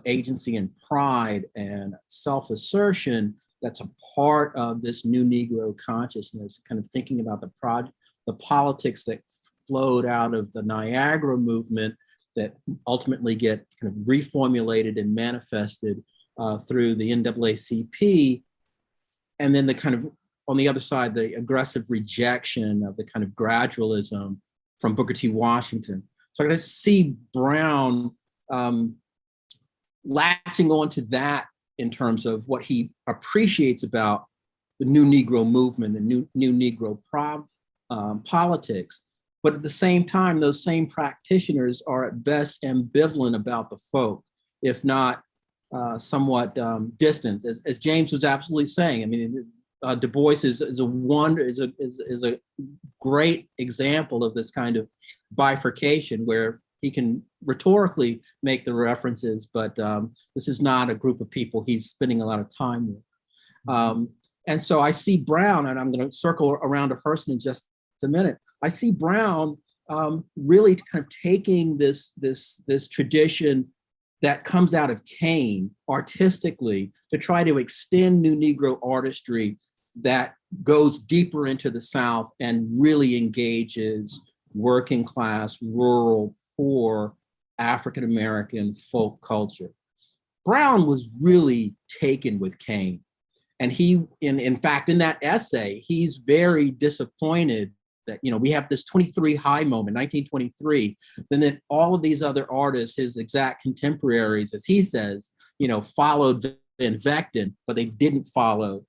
agency and pride and self-assertion that's a part of this new Negro consciousness, kind of thinking about the politics that flowed out of the Niagara movement that ultimately get kind of reformulated and manifested through the NAACP, and then the kind of, on the other side, the aggressive rejection of the kind of gradualism from Booker T. Washington. So I see Brown latching on to that in terms of what he appreciates about the new Negro movement and new Negro politics. But at the same time, those same practitioners are at best ambivalent about the folk, if not somewhat distant, as James was absolutely saying. I mean, Du Bois is a great example of this kind of bifurcation where he can rhetorically make the references, but this is not a group of people he's spending a lot of time with. And so I see Brown, and I'm going to circle around to Hurston in just a minute. I see Brown really kind of taking this tradition that comes out of Kane artistically to try to extend new Negro artistry that goes deeper into the South and really engages working class, rural, poor, African-American folk culture. Brown was really taken with Kane. And in fact, in that essay, he's very disappointed that, we have this 23 high moment, 1923, then that all of these other artists, his exact contemporaries, as he says, followed Van Vechten, but they didn't follow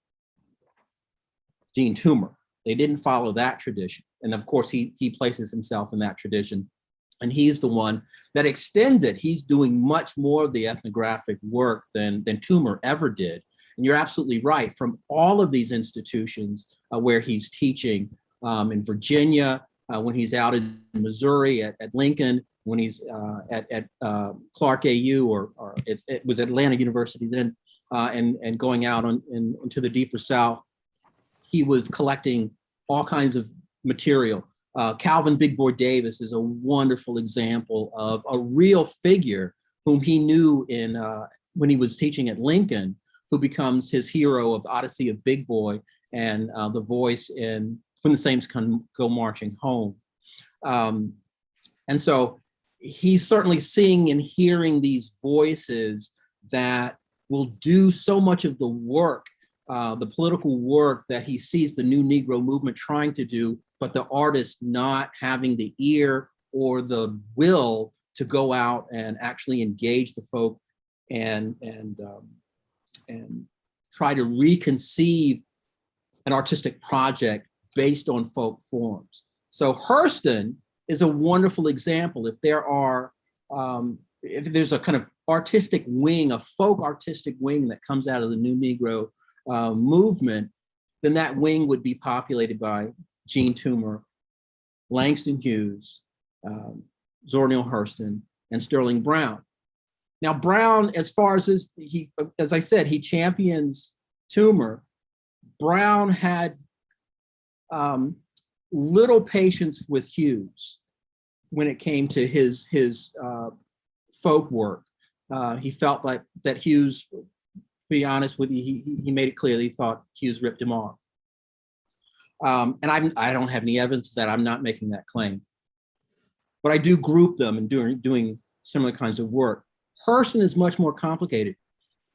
Gene Toomer. They didn't follow that tradition. And of course, he places himself in that tradition. And he's the one that extends it. He's doing much more of the ethnographic work than Toomer ever did. And you're absolutely right. From all of these institutions where he's teaching, in Virginia, when he's out in Missouri at Lincoln, when he's at Clark AU, or it was Atlanta University then, and going out into the deeper South, he was collecting all kinds of material. Calvin Big Boy Davis is a wonderful example of a real figure whom he knew when he was teaching at Lincoln, who becomes his hero of Odyssey of Big Boy and the voice in When the Saints Go Marching Home. And so he's certainly seeing and hearing these voices that will do so much of the work, the political work that he sees the new Negro movement trying to do, but the artist not having the ear or the will to go out and actually engage the folk and try to reconceive an artistic project based on folk forms. So Hurston is a wonderful example. If there's a kind of artistic wing, a folk artistic wing that comes out of the new Negro movement, then that wing would be populated by Gene Toomer, Langston Hughes, Zora Neale Hurston, and Sterling Brown. Now Brown, as far as as I said, he champions Toomer. Brown had little patience with Hughes when it came to his folk work. He felt like that Hughes, to be honest with you, he made it clear that he thought Hughes ripped him off. And I don't have any evidence that I'm not making that claim, but I do group them and doing similar kinds of work. Hurston is much more complicated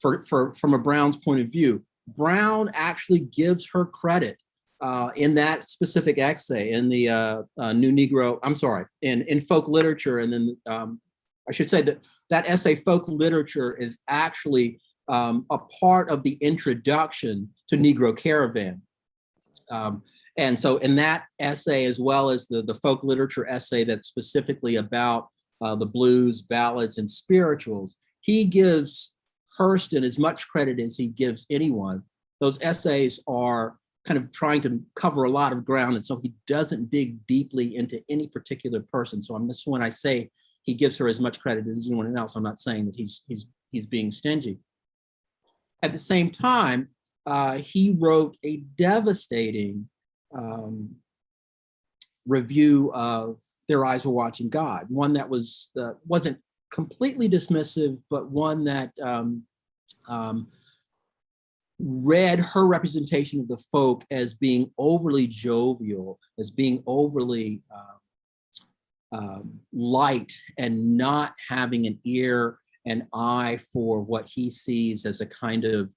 from a Brown's point of view. Brown actually gives her credit in that specific essay in the New Negro, in folk literature. And then I should say that essay, Folk Literature, is actually a part of the introduction to Negro Caravan. And so in that essay, as well as the folk literature essay that's specifically about the blues, ballads, and spirituals, he gives Hurston as much credit as he gives anyone. Those essays are kind of trying to cover a lot of ground, and so he doesn't dig deeply into any particular person. So when I say he gives her as much credit as anyone else, I'm not saying that he's being stingy. At the same time, he wrote a devastating review of Their Eyes Were Watching God, one that wasn't completely dismissive, but one that read her representation of the folk as being overly jovial, as being overly light, and not having an ear and eye for what he sees as a kind of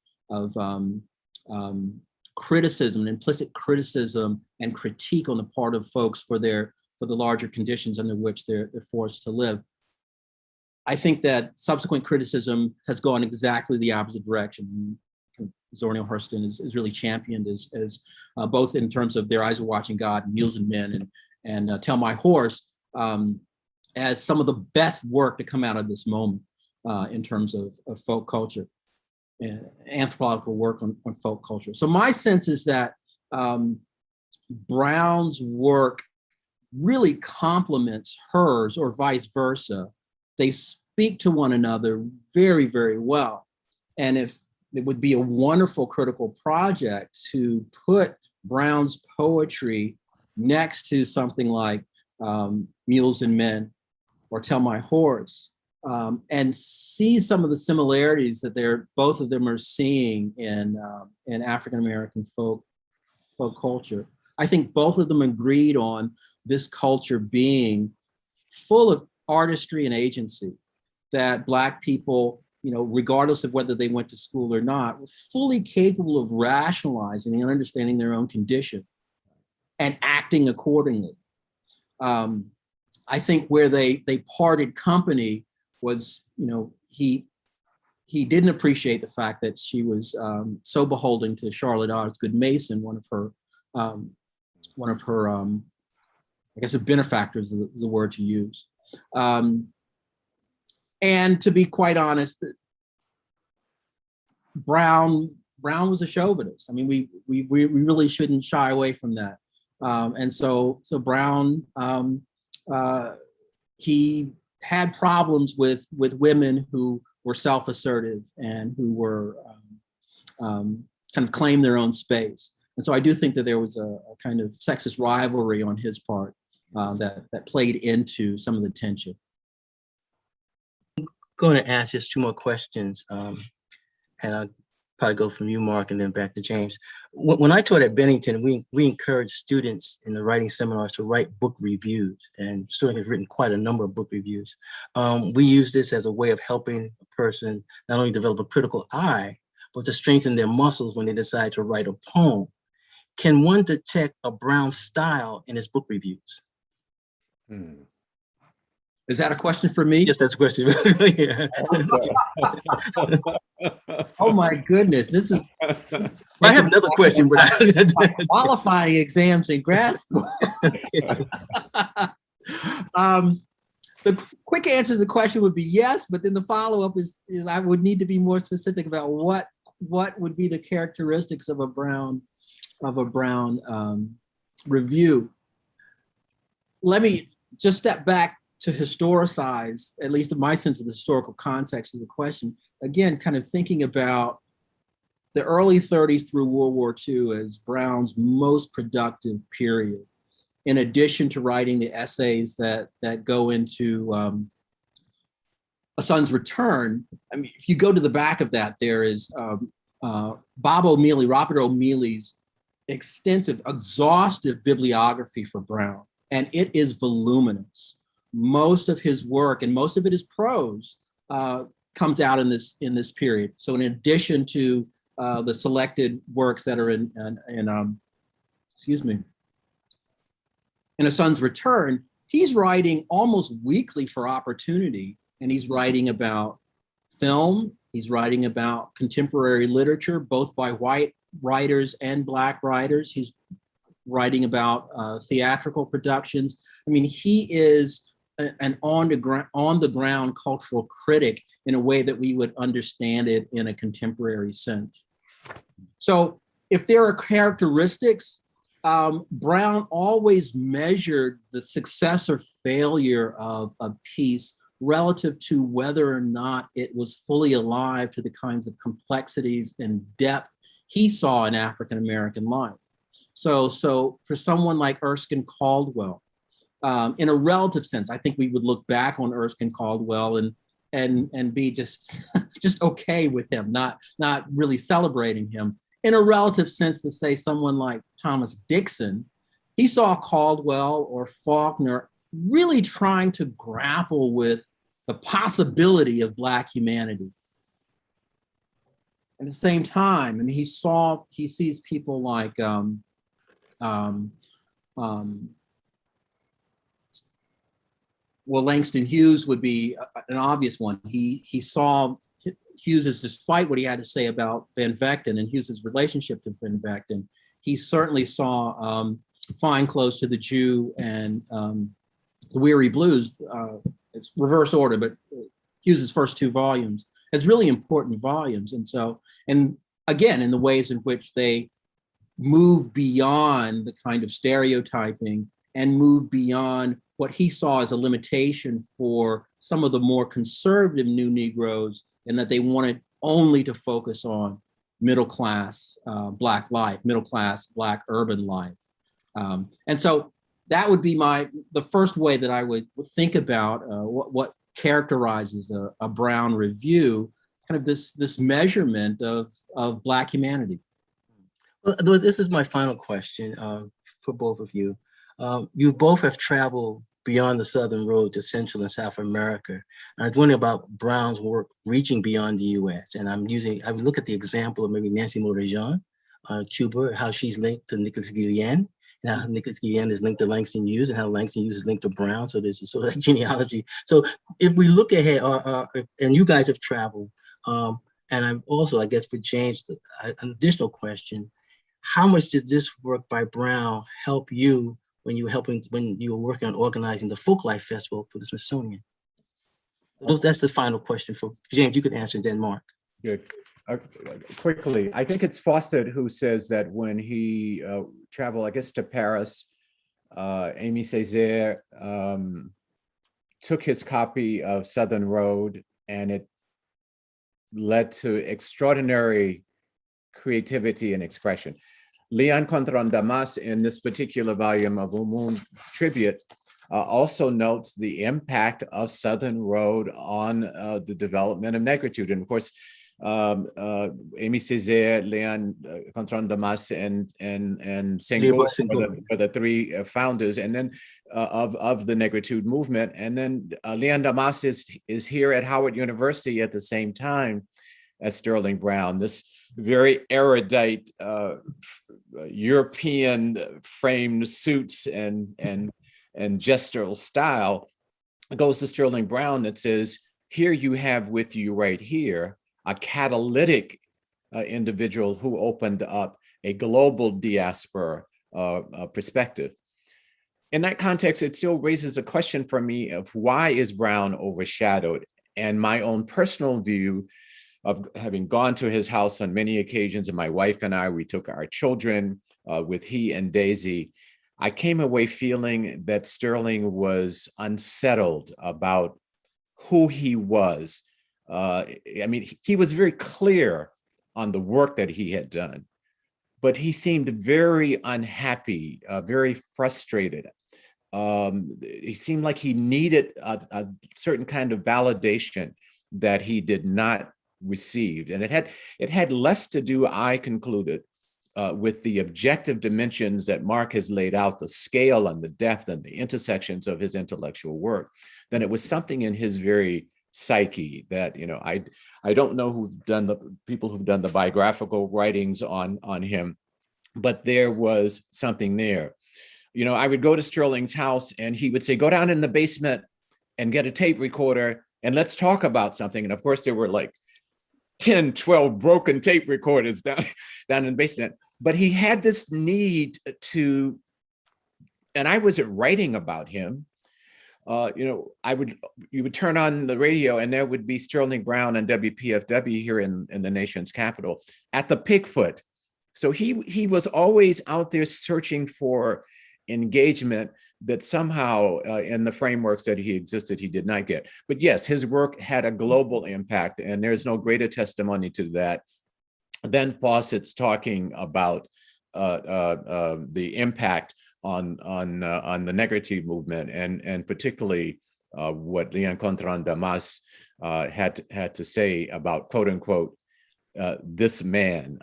criticism, implicit criticism and critique on the part of folks for the larger conditions under which they're forced to live. I think that subsequent criticism has gone exactly the opposite direction. Zora Neale Hurston is really championed as both in terms of Their Eyes Were Watching God, Mules and Men, and Tell My Horse, as some of the best work to come out of this moment in terms of folk culture, anthropological work on folk culture. So my sense is that Brown's work really complements hers, or vice versa. They speak to one another very, very well. And if it would be a wonderful critical project to put Brown's poetry next to something like Mules and Men or Tell My Horse, and see some of the similarities that both of them are seeing in African-American folk culture. I think both of them agreed on this culture being full of artistry and agency, that Black people, regardless of whether they went to school or not, were fully capable of rationalizing and understanding their own condition and acting accordingly. I think where they parted company was, he didn't appreciate the fact that she was so beholden to Charlotte Osgood Mason, one of her, I guess, a benefactors is the word to use. And to be quite honest, Brown was a chauvinist. I mean, we really shouldn't shy away from that. And so Brown, he had problems with women who were self-assertive and who were kind of claimed their own space. And so I do think that there was a kind of sexist rivalry on his part that played into some of the tension. Going to ask just two more questions, and I'll probably go from you, Mark, and then back to James. When I taught at Bennington, we encouraged students in the writing seminars to write book reviews, and Sterling has written quite a number of book reviews. We use this as a way of helping a person not only develop a critical eye, but to strengthen their muscles when they decide to write a poem. Can one detect a Brown style in his book reviews? Is that a question for me? Yes, that's a question. Yeah. Oh my goodness, this is. I have another question, but qualifying exams in grad school. The quick answer to the question would be yes, but then the follow-up is I would need to be more specific about what would be the characteristics of a Brown review. Let me just step back to historicize, at least in my sense of the historical context of the question, again, kind of thinking about the early 30s through World War II as Brown's most productive period, in addition to writing the essays that go into A Son's Return. I mean, if you go to the back of that, there is Robert O'Mealy's extensive, exhaustive bibliography for Brown, and it is voluminous. Most of his work, and most of it is prose, comes out in this period. So in addition to the selected works that are in A Son's Return, he's writing almost weekly for Opportunity, and he's writing about film, he's writing about contemporary literature, both by white writers and Black writers. He's writing about theatrical productions. I mean, he is an on the ground cultural critic in a way that we would understand it in a contemporary sense. So if there are characteristics, Brown always measured the success or failure of a piece relative to whether or not it was fully alive to the kinds of complexities and depth he saw in African-American life. So for someone like Erskine Caldwell, in a relative sense, I think we would look back on Erskine Caldwell and be just okay with him, not really celebrating him. In a relative sense, to say someone like Thomas Dixon, he saw Caldwell or Faulkner really trying to grapple with the possibility of Black humanity. At the same time, I mean, he sees people like well, Langston Hughes would be an obvious one. He saw Hughes's, despite what he had to say about Van Vechten and Hughes's relationship to Van Vechten, he certainly saw Fine Clothes to the Jew and The Weary Blues, it's reverse order, but Hughes's first two volumes as really important volumes. And so, and again, in the ways in which they move beyond the kind of stereotyping and move beyond what he saw as a limitation for some of the more conservative New Negroes, and that they wanted only to focus on middle-class Black life, middle-class Black urban life. And so that would be the first way that I would think about what characterizes a Brown review, kind of this measurement of Black humanity. Well, this is my final question for both of you. You both have traveled beyond the Southern Road to Central and South America. And I was wondering about Brown's work reaching beyond the U.S. And I would look at the example of maybe Nancy Morejon, Cuba, how she's linked to Nicholas Guillen, and how Nicholas Guillen is linked to Langston Hughes, and how Langston Hughes is linked to Brown. So there's a sort of genealogy. So if we look ahead, and you guys have traveled, and I'm also, I guess, for James, an additional question: how much did this work by Brown help you when you were working on organizing the Folklife Festival for the Smithsonian? That's the final question for James. You could answer, then Mark. Good. Quickly, I think it's Fawcett who says that when he traveled, I guess, to Paris, Aimé Césaire took his copy of Southern Road, and it led to extraordinary creativity and expression. Leon Contron Damas, in this particular volume of Umun Tribute, also notes the impact of Southern Road on the development of negritude. And of course, Aimé Césaire, Leon Contron Damas, and Senghor were the three founders, and then of the negritude movement. And then Leon Damas is here at Howard University at the same time as Sterling Brown. This very erudite European framed suits and gestural style goes to Sterling Brown that says, here you have with you right here a catalytic individual who opened up a global diaspora perspective. In that context, it still raises a question for me of why is Brown overshadowed? And my own personal view of having gone to his house on many occasions, and my wife and I, we took our children with he and Daisy. I came away feeling that Sterling was unsettled about who he was. I mean, he was very clear on the work that he had done, but he seemed very unhappy, very frustrated. He seemed like he needed a certain kind of validation that he did not receive. And it had less to do, I concluded, with the objective dimensions that Mark has laid out, the scale and the depth and the intersections of his intellectual work, than it was something in his very psyche that, I don't know people who've done the biographical writings on him, but there was something there. I would go to Sterling's house and he would say, go down in the basement and get a tape recorder and let's talk about something. And of course there were like 10, 12 broken tape recorders down in the basement. But he had this need to, and I wasn't writing about him. You would turn on the radio and there would be Sterling Brown and WPFW here in the nation's capital at the Pigfoot. So he was always out there searching for engagement that somehow in the frameworks that he existed, he did not get. But yes, his work had a global impact, and there's no greater testimony to that than Fawcett's talking about the impact on the negritude movement, and particularly what Leon Contron Damas had to say about, quote unquote, this man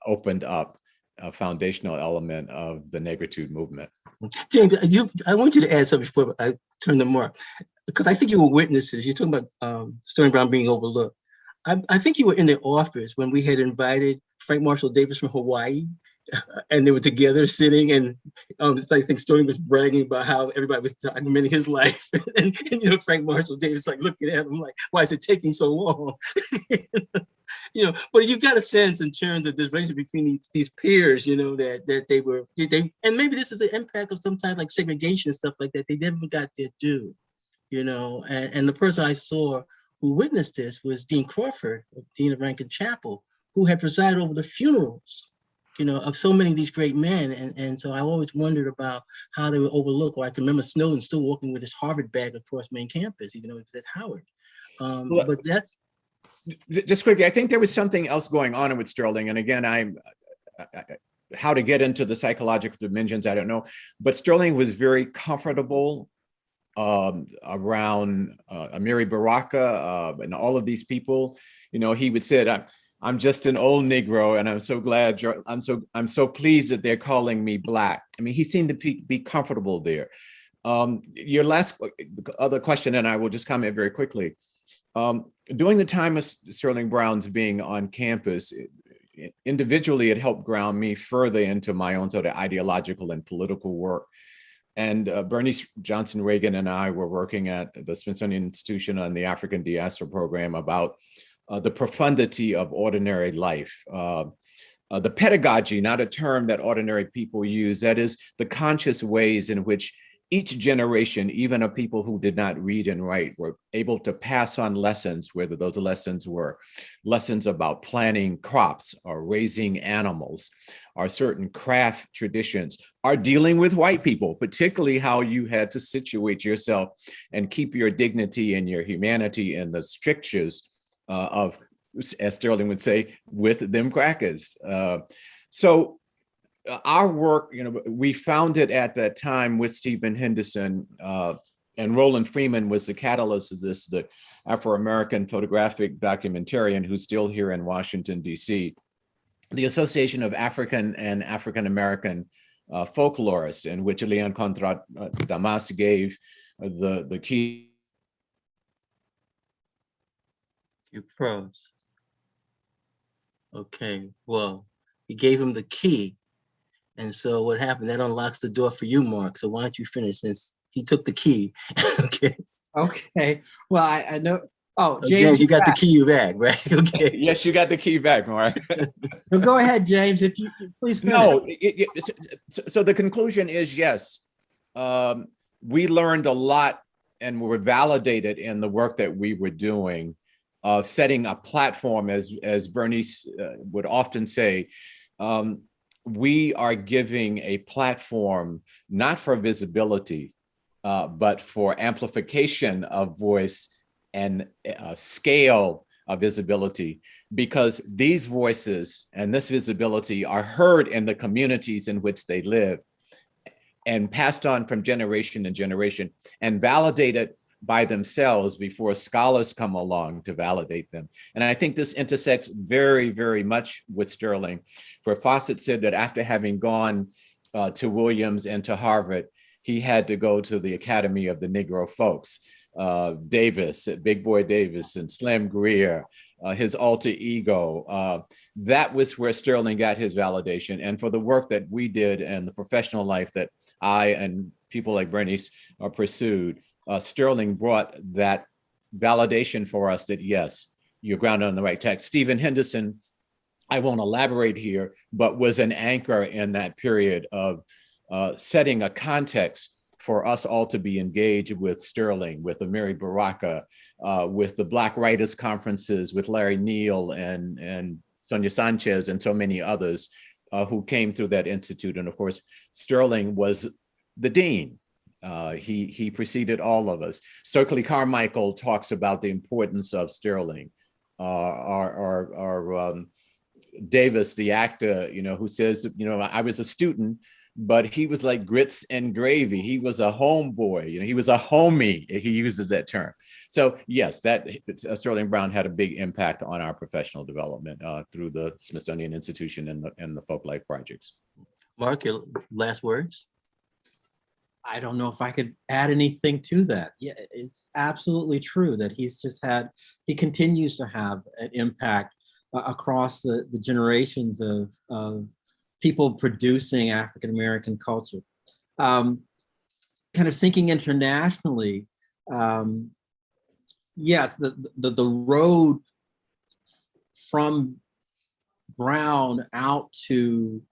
opened up a foundational element of the negritude movement. James, I want you to add something before I turn to Mark, because I think you were witnesses. You're talking about Sterling Brown being overlooked. I think you were in the office when we had invited Frank Marshall Davis from Hawaii, and they were together sitting, and I think Sterling was bragging about how everybody was documenting his life, and Frank Marshall Davis like looking at him like, why is it taking so long? But you got a sense in terms of this relationship between these peers, that they were, and maybe this is the impact of some type like segregation, stuff like that. They never got their due, and the person I saw who witnessed this was Dean Crawford, Dean of Rankin Chapel, who had presided over the funerals, of so many of these great men. And so I always wondered about how they were overlooked. Or I can remember Snowden still walking with his Harvard bag across main campus, even though he was at Howard. But that's, just quickly, I think there was something else going on with Sterling. And again, how to get into the psychological dimensions, I don't know. But Sterling was very comfortable around Amiri Baraka and all of these people. He would say, I'm just an old Negro, and I'm so glad I'm so pleased that they're calling me Black. I mean, he seemed to be comfortable there. Your last other question, and I will just comment very quickly. During the time of Sterling Brown's being on campus, individually, it helped ground me further into my own sort of ideological and political work. And Bernice Johnson Reagan and I were working at the Smithsonian Institution on the African Diaspora Program about the profundity of ordinary life. The pedagogy, not a term that ordinary people use, that is the conscious ways in which each generation, even of people who did not read and write, were able to pass on lessons, whether those lessons were lessons about planting crops or raising animals, or certain craft traditions, or dealing with white people, particularly how you had to situate yourself and keep your dignity and your humanity in the strictures of, as Sterling would say, with them crackers. So our work, we founded at that time with Stephen Henderson, and Roland Freeman was the catalyst of this, the Afro-American photographic documentarian who's still here in Washington, D.C., the Association of African and African-American Folklorists, in which Leon Contra Damas gave the key. You froze. Okay, well, he gave him the key. And so what happened, that unlocks the door for you, Mark. So why don't you finish since he took the key? Okay. Okay. Well, I know. Oh, James, you got the key back, right? Okay. Yes, you got the key back, Mark. Well, go ahead, James, if you please finish. No, so the conclusion is yes. We learned a lot and were validated in the work that we were doing of setting a platform, as Bernice would often say. We are giving a platform not for visibility, but for amplification of voice and scale of visibility, because these voices and this visibility are heard in the communities in which they live and passed on from generation to generation and validated by themselves before scholars come along to validate them. And I think this intersects very, very much with Sterling, where Fawcett said that after having gone to Williams and to Harvard, he had to go to the Academy of the Negro Folks, Davis, Big Boy Davis, and Slim Greer, his alter ego. That was where Sterling got his validation. And for the work that we did and the professional life that I and people like Bernice pursued, Sterling brought that validation for us that, yes, you're grounded on the right text. Stephen Henderson, I won't elaborate here, but was an anchor in that period of setting a context for us all to be engaged with Sterling, with Amiri Baraka, with the Black Writers Conferences, with Larry Neal and Sonia Sanchez and so many others who came through that institute. And of course, Sterling was the dean. He preceded all of us. Stokely Carmichael talks about the importance of Sterling. Davis, the actor, who says, I was a student, but he was like grits and gravy. He was a homeboy, he was a homie. He uses that term. So yes, that Sterling Brown had a big impact on our professional development through the Smithsonian Institution and the Folk Life projects. Mark, your last words? I don't know if I could add anything to that. Yeah, it's absolutely true that he continues to have an impact across the generations of people producing African-American culture. Kind of thinking internationally, yes, the road from Brown out to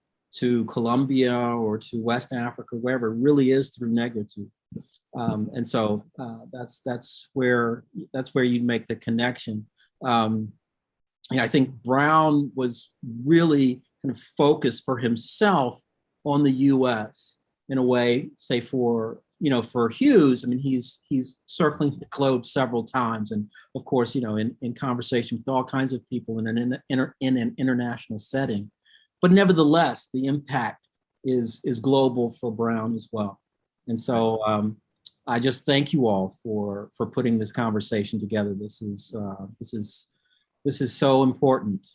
Colombia or to West Africa, wherever, really is through negritude. And so that's where you make the connection. And I think Brown was really kind of focused for himself on the U.S. in a way, say for Hughes. I mean, he's circling the globe several times, and of course, in conversation with all kinds of people in an international setting. But nevertheless, the impact is global for Brown as well. And so I just thank you all for putting this conversation together. This is so important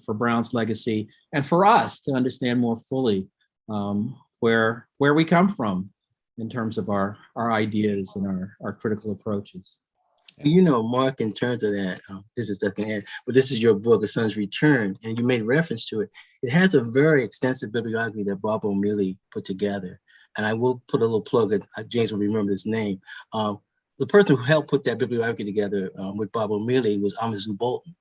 for Brown's legacy and for us to understand more fully where we come from in terms of our ideas and our critical approaches. You know, Mark, in terms of that, this is second hand, but this is your book, A Son's Return, and you made reference to it. It has a very extensive bibliography that Bob O'Meally put together. And I will put a little plug, James will remember his name. The person who helped put that bibliography together with Bob O'Meally was Amazu Bolton,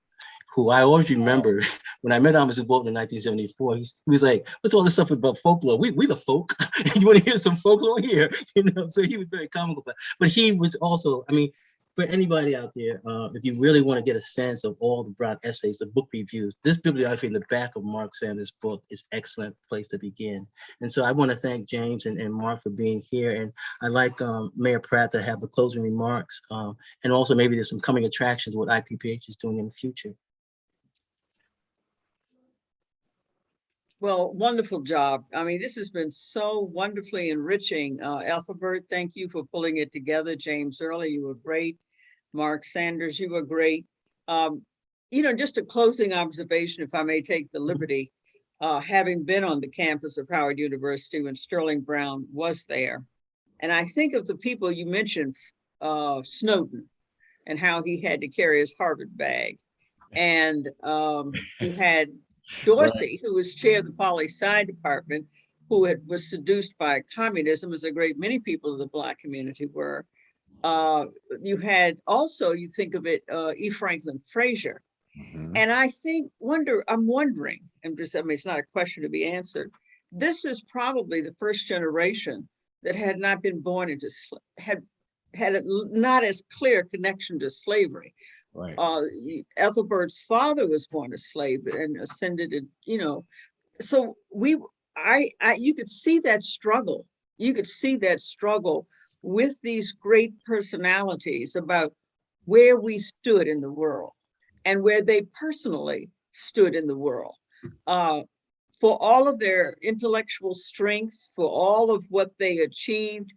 who I always remember when I met Amazu Bolton in 1974. He was like, "What's all this stuff about folklore? We the folk. You want to hear some folklore here?" You know, so he was very comical. But he was also, I mean, for anybody out there, if you really want to get a sense of all the Brown essays, the book reviews, this bibliography in the back of Mark Sanders' book is an excellent place to begin. And so I want to thank James and Mark for being here. And I'd like Mayor Pratt to have the closing remarks. And also maybe there's some coming attractions what IPPH is doing in the future. Well, wonderful job. I mean, this has been so wonderfully enriching. Ethelbert, thank you for pulling it together. James Early, you were great. Mark Sanders, you were great. You know, just a closing observation, if I may take the liberty, having been on the campus of Howard University when Sterling Brown was there. And I think of the people you mentioned, Snowden, and how he had to carry his Harvard bag. And you had Dorsey, who was chair of the poli-sci department, who was seduced by communism, as a great many people of the Black community were. You had also, you think of it, E. Franklin Frazier. And I I'm wondering, I mean, it's not a question to be answered. This is probably the first generation that had not been born into, had not as clear connection to slavery. Right. Ethelbert's father was born a slave and ascended, you know, so you could see that struggle. You could see that struggle with these great personalities about where we stood in the world and where they personally stood in the world. For all of their intellectual strengths, for all of what they achieved,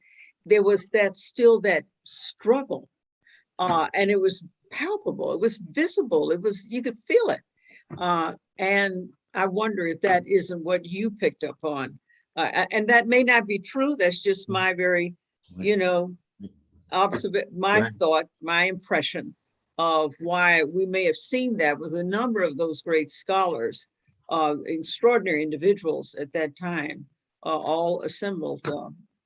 there was still that struggle. And it was palpable, it was visible, you could feel it. And I wonder if that isn't what you picked up on. And that may not be true, that's just my very, you know, my thought, my impression of why we may have seen that with a number of those great scholars, extraordinary individuals at that time, all assembled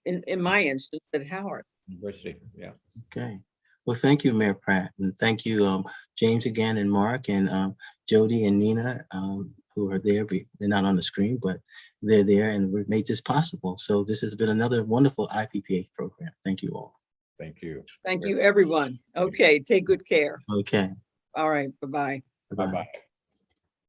in my instance at Howard University. Yeah. Okay. Well, thank you, Mayor Pratt, and thank you, James again, and Mark, and Jody and Nina, who are there. They're not on the screen, but they're there, and we've made this possible. So this has been another wonderful IPPH program. Thank you all. Thank you. Thank you, everyone. Okay, take good care. Okay. All right, bye-bye. Bye-bye. Bye-bye.